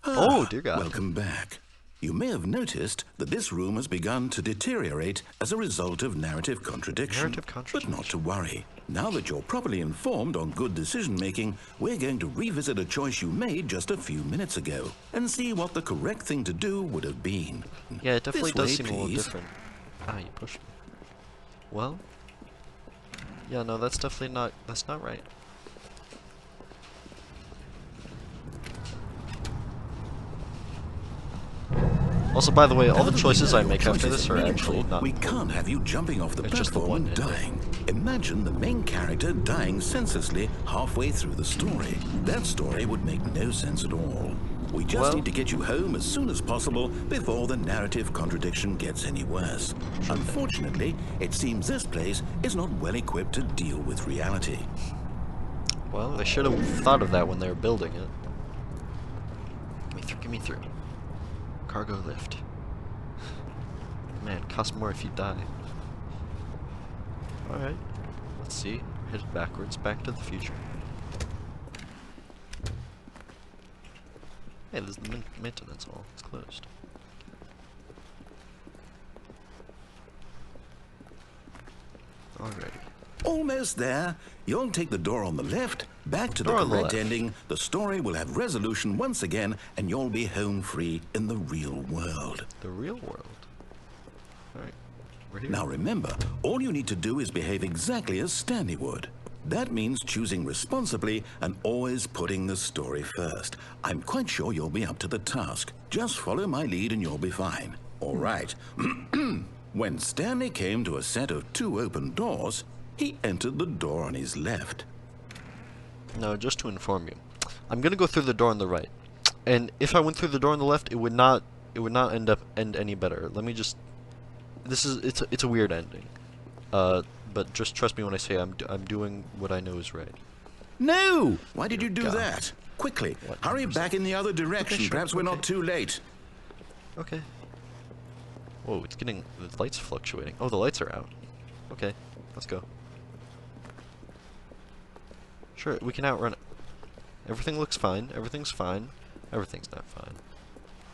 Oh, dear God. Welcome back. You may have noticed that this room has begun to deteriorate as a result of narrative contradiction. Narrative contradiction. But not to worry. Now that you're properly informed on good decision-making, we're going to revisit a choice you made just a few minutes ago and see what the correct thing to do would have been. Yeah, it definitely This way, does seem a little please. different. Ah, you pushed me. Well. Yeah, no, that's definitely not, that's not right. Also, by the way, all Now the that we choices know I your make after choices this are are meaningful, actually not. we can't have you jumping off the It's just the platform one and hit. dying. Imagine the main character dying senselessly halfway through the story. That story would make no sense at all. We just Well- need to get you home as soon as possible before the narrative contradiction gets any worse. Unfortunately, it seems this place is not well equipped to deal with reality. Well, they should have thought of that when they were building it. Give me through, give me through. Cargo lift. Man, costs more if you die. Alright. Let's see. Headed backwards, back to the future. Hey, there's the maintenance hall. It's closed. Alright. Almost there. You'll take the door on the left, back to the Door on the correct left. ending. The story will have resolution once again, and you'll be home free in the real world. The real world. Alright. We're here. Now remember, all you need to do is behave exactly as Stanley would. That means choosing responsibly and always putting the story first. I'm quite sure you'll be up to the task. Just follow my lead and you'll be fine. All right. When Stanley came to a set of 2 open doors, he entered the door on his left. Now, just to inform you, I'm gonna go through the door on the right, and if I went through the door on the left, it would not end any better. Let me just. It's a weird ending, but just trust me when I say I'm doing what I know is right. No! Why did you do God. that? Quickly, What? hurry back in the other direction. Okay, sure, Perhaps we're not okay. too late. Okay. Whoa, it's getting the lights fluctuating. Oh, the lights are out. Okay, let's go. Sure, we can outrun it. Everything looks fine. Everything's fine. Everything's not fine.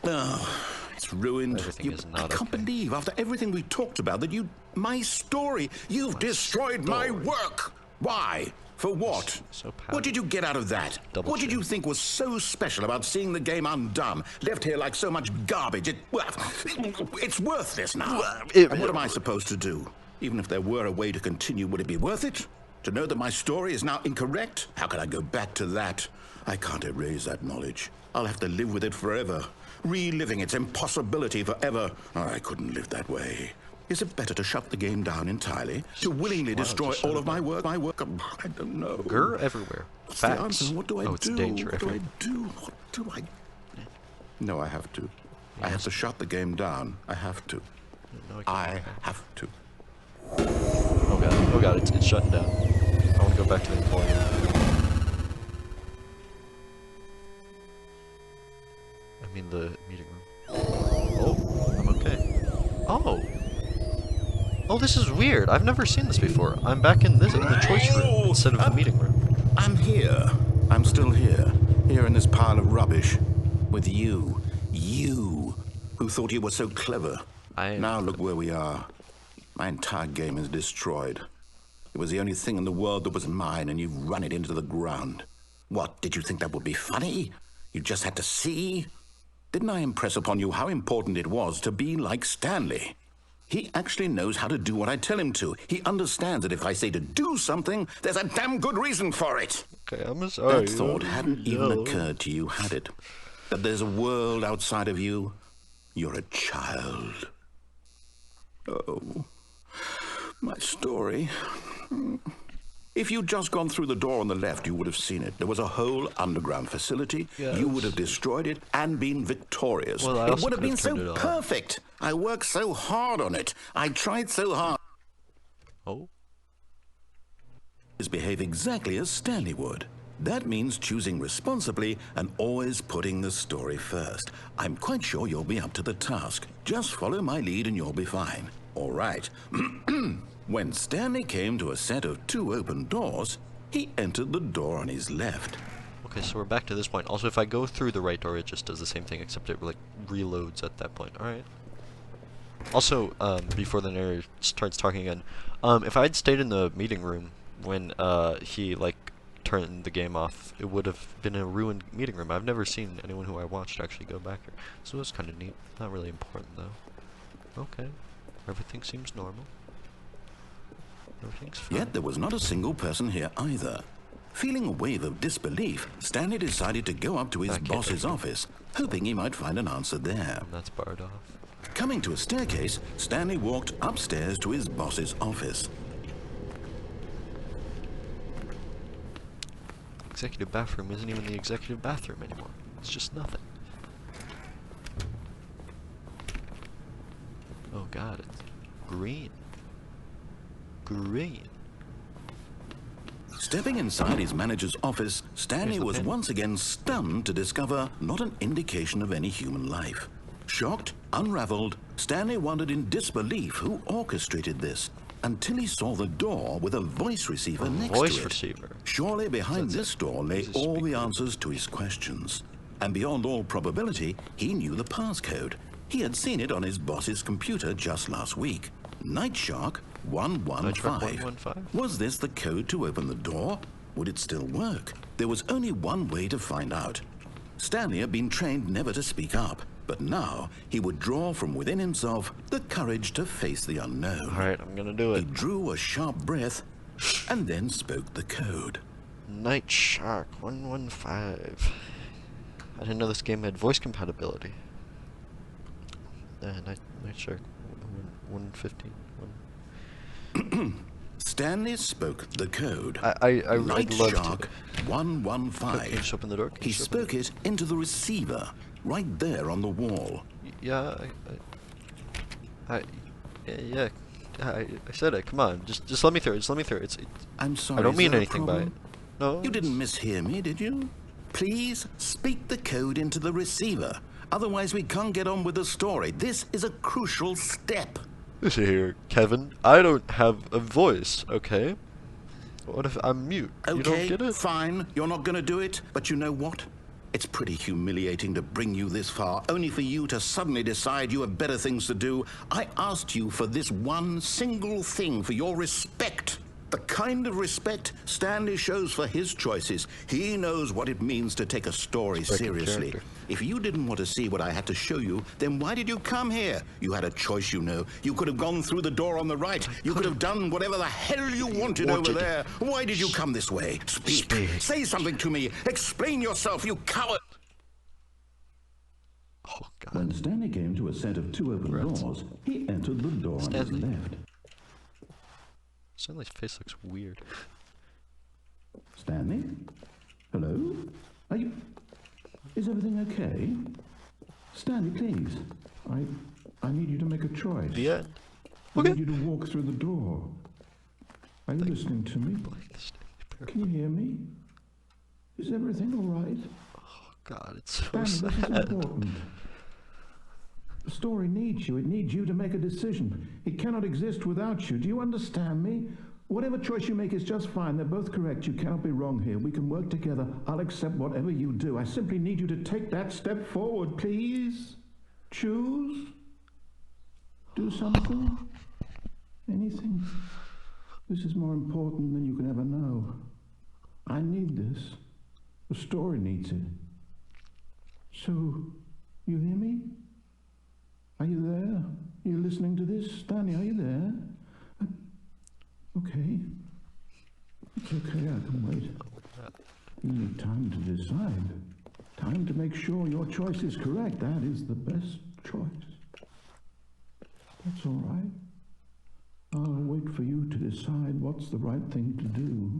Oh, it's ruined. Everything is not I can't okay. believe, after everything we talked about, that my story, you've destroyed my story. work. Why? For what? So What did you get out of that? Double What did chin. you think was so special about seeing the game undone, left here like so much garbage? It's worthless now. And what am I supposed to do? Even if there were a way to continue, would it be worth it? To know that my story is now incorrect? How can I go back to that? I can't erase that knowledge. I'll have to live with it forever, reliving its impossibility forever. Oh, I couldn't live that way. Is it better to shut the game down entirely? To willingly Why destroy don't you shut all it of my work? I don't know. Grr everywhere. What's the Facts. answer? What do I Oh, it's do? danger What do I everywhere. do? What do I... No, I have to. I have to shut the game down. I have to. No, I have to. Oh god, it's shutting down. I want to go back to the employee room. I mean the meeting room. Oh, I'm okay. Oh. Oh, this is weird. I've never seen this before. I'm back in the choice room instead of the meeting room. I'm here. I'm still here. Here in this pile of rubbish. With you. You. Who thought you were so clever. Now look where we are. My entire game is destroyed. It was the only thing in the world that was mine, and you've run it into the ground. What, did you think that would be funny? You just had to see? Didn't I impress upon you how important it was to be like Stanley? He actually knows how to do what I tell him to. He understands that if I say to do something, there's a damn good reason for it. Okay, I'm sorry. That thought hadn't even occurred to you, had it? That there's a world outside of you? You're a child. Oh, my story. If you'd just gone through the door on the left, you would have seen it. There was a whole underground facility. Yes. You would have destroyed it and been victorious. Well, I it also would have could been have turned it so on. perfect. I worked so hard on it. I tried so hard. Oh. Behave exactly as Stanley would. That means choosing responsibly and always putting the story first. I'm quite sure you'll be up to the task. Just follow my lead and you'll be fine. All right. When Stanley came to a set of 2 open doors, he entered the door on his left. Okay, so we're back to this point. Also, if I go through the right door, it just does the same thing, except it like reloads at that point. All right. Also, before the narrator starts talking again, if I had stayed in the meeting room when he like turned the game off, it would have been a ruined meeting room. I've never seen anyone who I watched actually go back here, so it was kind of neat. Not really important though. Okay, everything seems normal. Everything's fine. Yet there was not a single person here either. Feeling a wave of disbelief, Stanley decided to go up to his That can't boss's be. office, hoping he might find an answer there. And that's barred off. Coming to a staircase, Stanley walked upstairs to his boss's office. Executive bathroom isn't even the executive bathroom anymore. It's just nothing. Oh god, it's green. Green. Stepping inside his manager's office, Stanley Here's the was pin. once again stunned to discover not an indication of any human life. Shocked, unraveled, Stanley wondered in disbelief who orchestrated this, until he saw the door with a voice receiver next Voice to it. receiver. Surely behind That's this door lay This is all the speaker. answers to his questions. And beyond all probability, he knew the passcode. He had seen it on his boss's computer just last week. Night Shark 115. Night Shark 115. Was this the code to open the door? Would it still work? There was only one way to find out. Stanley had been trained never to speak up, but now he would draw from within himself the courage to face the unknown. Alright, I'm gonna do He it. drew a sharp breath and then spoke the code. Night Shark 115. I didn't know this game had voice compatibility. Night Shark 115. Stanley spoke the code. I'd Light love Shark to. 115. Can you just open the door? He spoke it into the receiver, right there on the wall. Yeah, yeah, I said it. Come on, just let me through. Just let me through. I'm sorry. I don't is mean there a anything by it. problem? No. You didn't mishear me, did you? Please speak the code into the receiver. Otherwise, we can't get on with the story. This is a crucial step. Listen here, Kevin. I don't have a voice, okay? What if I'm mute? You don't Okay, get it? fine. You're not going to do it. But you know what? It's pretty humiliating to bring you this far, only for you to suddenly decide you have better things to do. I asked you for this one single thing, for your respect. The kind of respect Stanley shows for his choices. He knows what it means to take a story Respect and seriously. character. If you didn't want to see what I had to show you, then why did you come here? You had a choice, you know. You could have gone through the door on the right. You could have done whatever the hell you wanted over there. Why did you come this way? Speak. Say something to me. Explain yourself, you coward. Oh God. When Stanley came to a set of two open doors, he entered the door on his Stanley. left. Stanley's face looks weird. Stanley? Hello? Are you... Is everything okay? Stanley, please. I need you to make a choice. The end. I Okay. need you to walk through the door. Are you listening to me? Can you hear me? Is everything all right? Oh God, it's so Stanley, this is sad. important. The story needs you. It needs you to make a decision. It cannot exist without you. Do you understand me? Whatever choice you make is just fine. They're both correct. You cannot be wrong here. We can work together. I'll accept whatever you do. I simply need you to take that step forward, please. Choose. Do something. Anything. This is more important than you can ever know. I need this. The story needs it. So, you hear me? Are you there? Are you listening to this? Stanley, are you there? Okay. It's okay, I can wait. You need time to decide. Time to make sure your choice is correct. That is the best choice. That's all right. I'll wait for you to decide what's the right thing to do.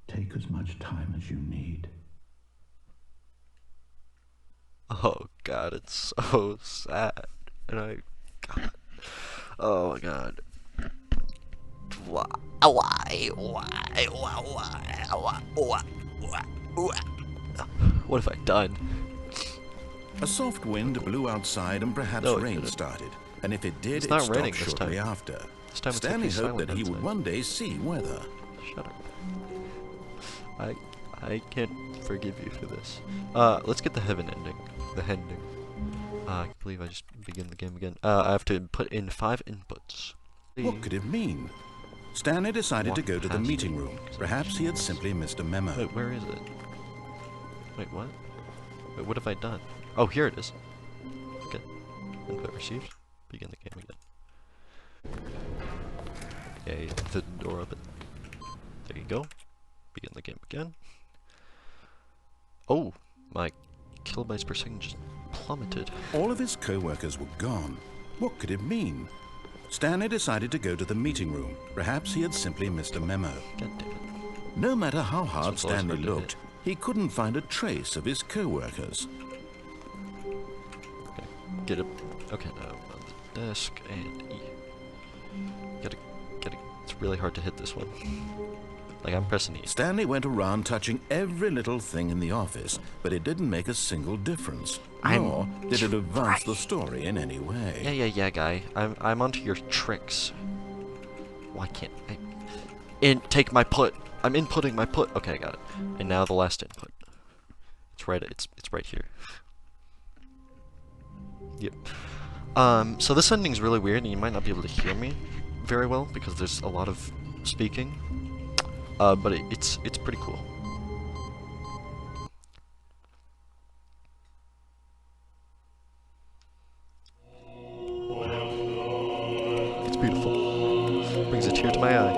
Take as much time as you need. Oh God, it's so sad. And God. Oh my God. Why? What have I done? A soft wind blew outside and perhaps No, it rain didn't. started. And if it did, It's it not stopped raining this shortly time. after. This time it's Stanley actually hoped that silent he would outside. one day see weather. Shut up. I can't forgive you for this. Let's get the heaven ending. The ending. I can't believe I just begin the game again. I have to put in 5 inputs. What could it mean? Stanley decided to What go to the has meeting it? room. Perhaps he had simply missed a memo. Wait, where is it? Wait, what? Wait, what have I done? Oh, here it is. Okay. Input received. Begin the game again. Okay, the door open. There you go. Begin the game again. Oh, my kilobytes per second just plummeted. All of his co-workers were gone. What could it mean? Stanley decided to go to the meeting room. Perhaps he had simply missed a memo. God damn it. No matter how hard one's always Stanley hard to looked, he couldn't find a trace of his co-workers. Okay, get it. Okay, now on the desk and E. Get it. It's really hard to hit this one. Like, I'm pressing E. Stanley went around touching every little thing in the office, but it didn't make a single difference. Nor did it advance the story in any way. Yeah, guy. I'm onto your tricks. Why can't I? Take my put. I'm inputting my put. Okay, I got it. And now the last input. It's right. It's right here. Yep. So this ending's really weird, and you might not be able to hear me very well because there's a lot of speaking. But it's pretty cool. It's beautiful. Brings a tear to my eye.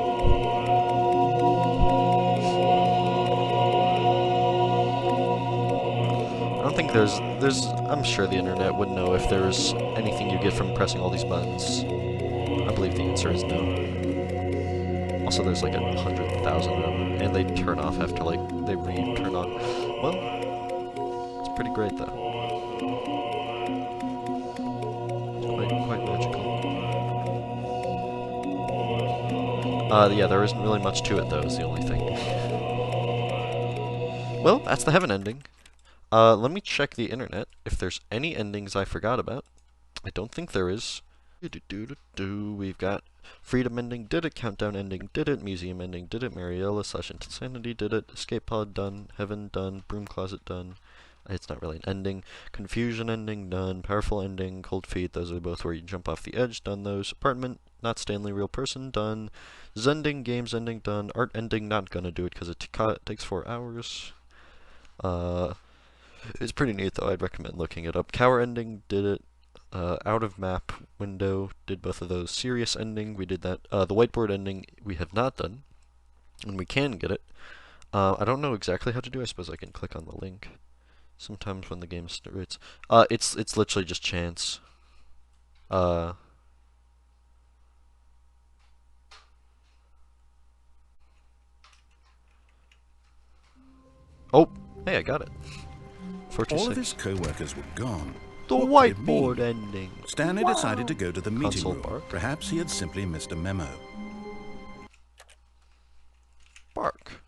I don't think I'm sure the internet would know if there's anything you get from pressing all these buttons. I believe the answer is no. Also, there's like 100,000 of them, and they turn off after like they turn on. Well, it's pretty great though. It's quite magical. Yeah, there isn't really much to it though. Is the only thing. Well, that's the heaven ending. Let me check the internet if there's any endings I forgot about. I don't think there is. We've got Freedom ending, did it, Countdown ending, did it, Museum ending, did it, Mariella / Insanity, did it, Escape Pod done, Heaven done, Broom Closet done. It's not really an ending. Confusion ending, done. Powerful ending, Cold Feet, those are both where you jump off the edge, done those. Apartment, not Stanley, real person, done. Zending, games ending, done. Art ending, not gonna do it because it takes 4 hours. It's pretty neat though, I'd recommend looking it up. Cower ending, did it. Out of map window, did both of those. Serious ending, we did that. The whiteboard ending, we have not done. And we can get it. I don't know exactly how to do. I suppose I can click on the link. Sometimes when the game starts, it's literally just chance. Oh, hey, I got it. All of his co-workers were gone. The What could it whiteboard mean? ending. Stanley decided to go to the meeting Console room. bark. Perhaps he had simply missed a memo. Bark.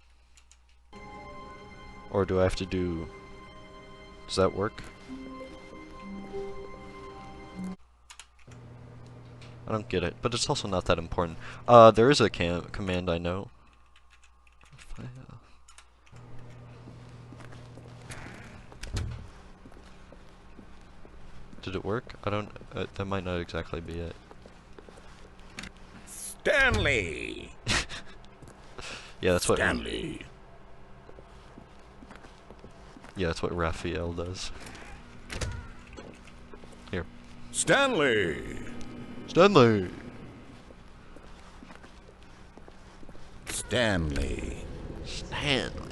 Or do I have to do... Does that work? I don't get it, but it's also not that important. There is a command I know. Did it work? I don't... that might not exactly be it. Stanley! Yeah, that's what... Stanley! Yeah, that's what Raphael does. Here. Stanley! Stanley! Stanley. Stanley.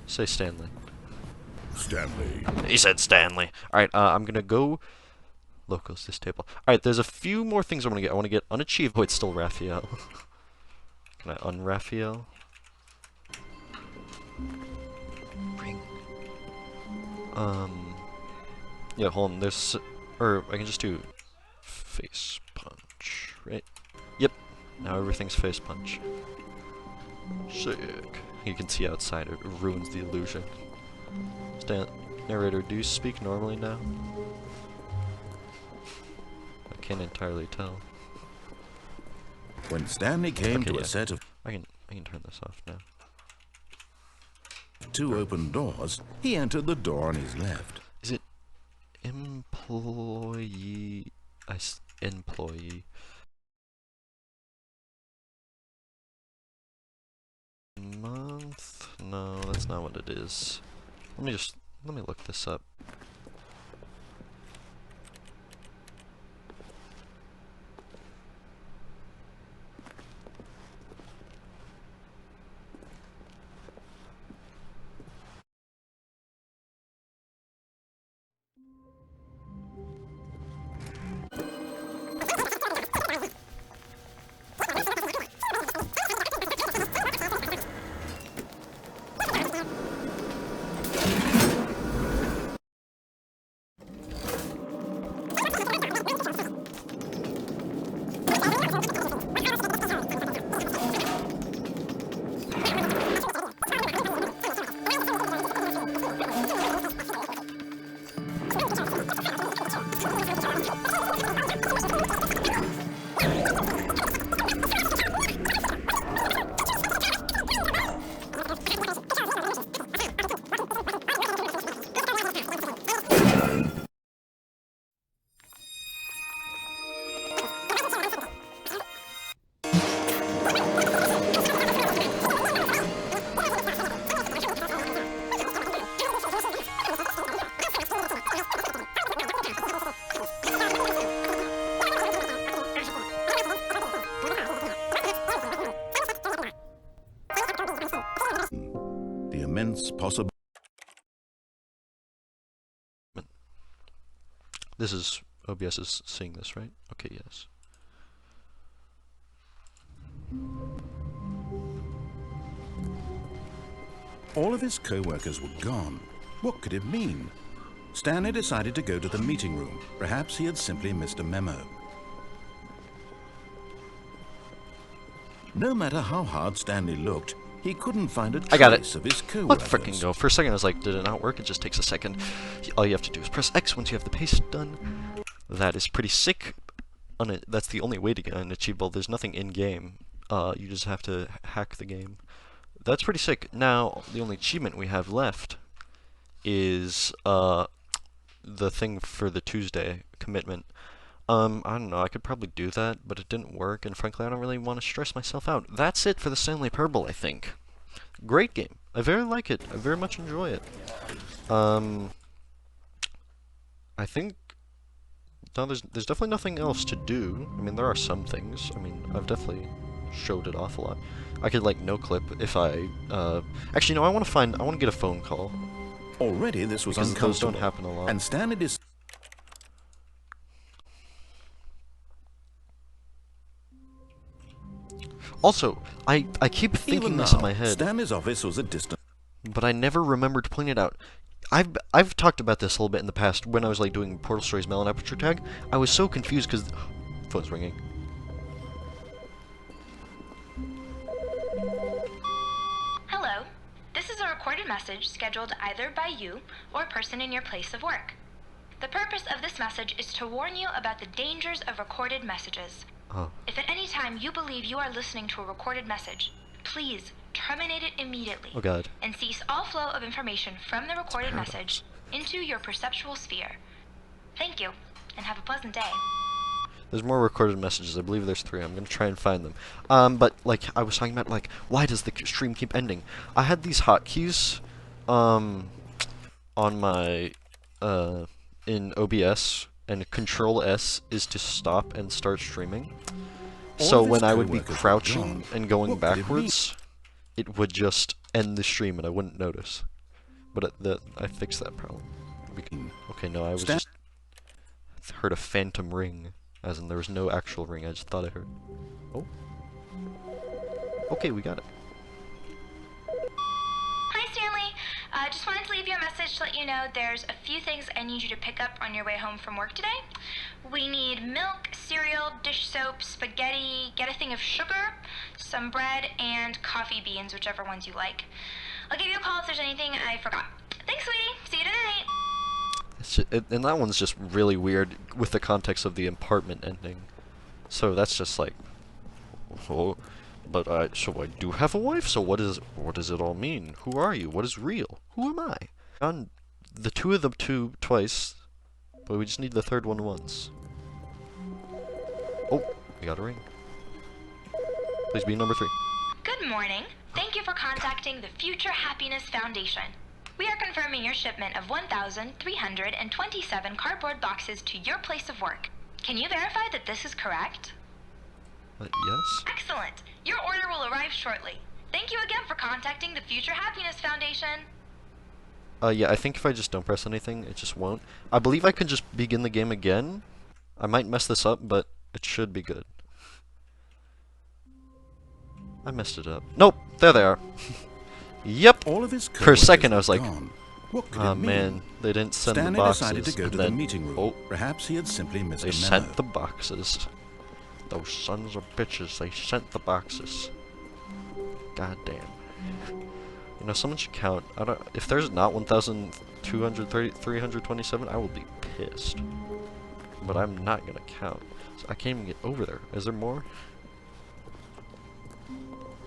Say Stanley. Stanley. He said Stanley. Alright, I'm gonna go... Locals, this table. Alright, there's a few more things I want to get. I want to get Unachievable. Oh, it's still Raphael. Can I un-Raphael? Ring. Yeah, hold on. There's... Or, I can just do... Face punch, right? Yep. Now everything's face punch. Sick. You can see outside, it ruins the illusion. Narrator, do you speak normally now? I can't entirely tell. When Stanley came Okay, to yeah. a set of I can turn this off now. 2 open doors, he entered the door on his left. Is it employee? Employee. Month? No, that's not what it is. Let me look this up. it's possible. This is OBS is seeing this, right? Okay, yes. All of his co-workers were gone. What could it mean? Stanley decided to go to the meeting room. Perhaps he had simply missed a memo. No matter how hard Stanley looked, he couldn't find a I got it. trace of his co-workers. Let's frickin' go. For a second I was like, did it not work? It just takes a second. All you have to do is press X once you have the paste done. That is pretty sick. That's the only way to get Unachievable. There's nothing in-game. You just have to hack the game. That's pretty sick. Now, the only achievement we have left is the thing for the Tuesday commitment. I don't know, I could probably do that, but it didn't work, and frankly I don't really want to stress myself out. That's it for the Stanley Parable, I think. Great game. I very like it. I very much enjoy it. I think... No, there's definitely nothing else to do. I mean, there are some things. I mean, I've definitely showed it off a lot. I could, like, no-clip if I... Actually, no, I want to get a phone call. Already this was Because those don't uncomfortable, happen a lot. and Stanley Also, I keep thinking Even this now, in my head, Stanley's office was a distant. but I never remember to point it out. I've talked about this a little bit in the past when I was like doing Portal Stories Melon Aperture Tag. I was so confused because phone's ringing. Hello. This is a recorded message scheduled either by you or a person in your place of work. The purpose of this message is to warn you about the dangers of recorded messages. Oh. If at any time you believe you are listening to a recorded message, please terminate it immediately Oh god. and cease all flow of information from the recorded Paradox. message into your perceptual sphere. Thank you, and have a pleasant day. There's more recorded messages. I believe there's 3. I'm gonna try and find them. But like I was talking about, like why does the stream keep ending? I had these hotkeys, on my in OBS, and Control S is to stop and start streaming. So of his when I would be coworkers were crouching gone. and going What could it mean? backwards, it would just end the stream and I wouldn't notice. But I fixed that problem. Okay, no, I was Stan- just heard a phantom ring, as in there was no actual ring. I just thought I heard. Oh. Okay, we got it. Hi, Stanley. Just wanted to leave you a message to let you know there's a few things I need you to pick up on your way home from work today. We need milk, cereal, dish soap, spaghetti, get a thing of sugar, some bread, and coffee beans, whichever ones you like. I'll give you a call if there's anything I forgot. Thanks, sweetie. See you tonight. And that one's just really weird with the context of the apartment ending. So that's just like, oh, but so I do have a wife. So what does it all mean? Who are you? What is real? Who am I? On the 2 of them twice, but we just need the 3rd one once. Oh, we got a ring. Please be number 3. Good morning. Thank you for contacting the Future Happiness Foundation. We are confirming your shipment of 1,327 cardboard boxes to your place of work. Can you verify that this is correct? Yes. Excellent. Your order will arrive shortly. Thank you again for contacting the Future Happiness Foundation. Yeah, I think if I just don't press anything, it just won't. I believe I can just begin the game again. I might mess this up, but it should be good. I messed it up. Nope, there they are. Yep. All of his For a second, I coworkers was were like, gone. What could oh it mean? man, they didn't send Stanley the boxes. decided to go and to then, the meeting room. Oh, Perhaps he had simply missed they a memo. sent the boxes. Those sons of bitches, they sent the boxes. God damn. You know, someone should count. If there's not 1,327, I will be pissed. But I'm not gonna count. So I can't even get over there. Is there more?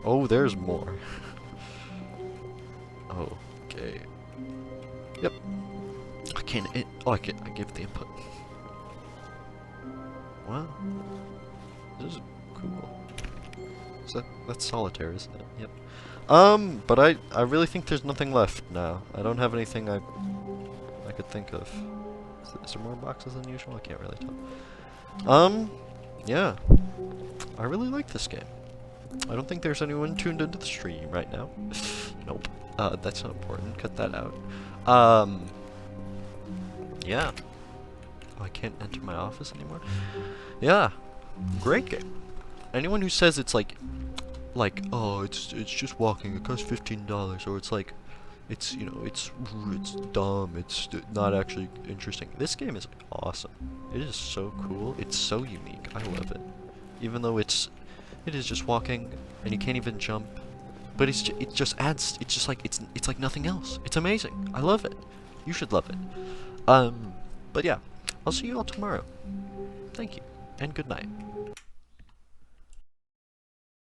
Oh, there's more. Okay. Yep. I can't. I gave the input. Wow. This is cool. That's solitaire, isn't it? Yep. But I really think there's nothing left now. I don't have anything I could think of. Is there more boxes than usual? I can't really tell. Yeah. I really like this game. I don't think there's anyone tuned into the stream right now. Nope. That's not important. Cut that out. Yeah. Oh, I can't enter my office anymore? Yeah. Great game. Anyone who says it's like, oh, it's just walking, it costs $15, or it's like, it's, you know, it's dumb, it's not actually interesting. This game is awesome. It is so cool. It's so unique. I love it. Even though it is just walking, and you can't even jump. But it just adds, it's just like, it's like nothing else. It's amazing. I love it. You should love it. But yeah, I'll see you all tomorrow. Thank you, and good night.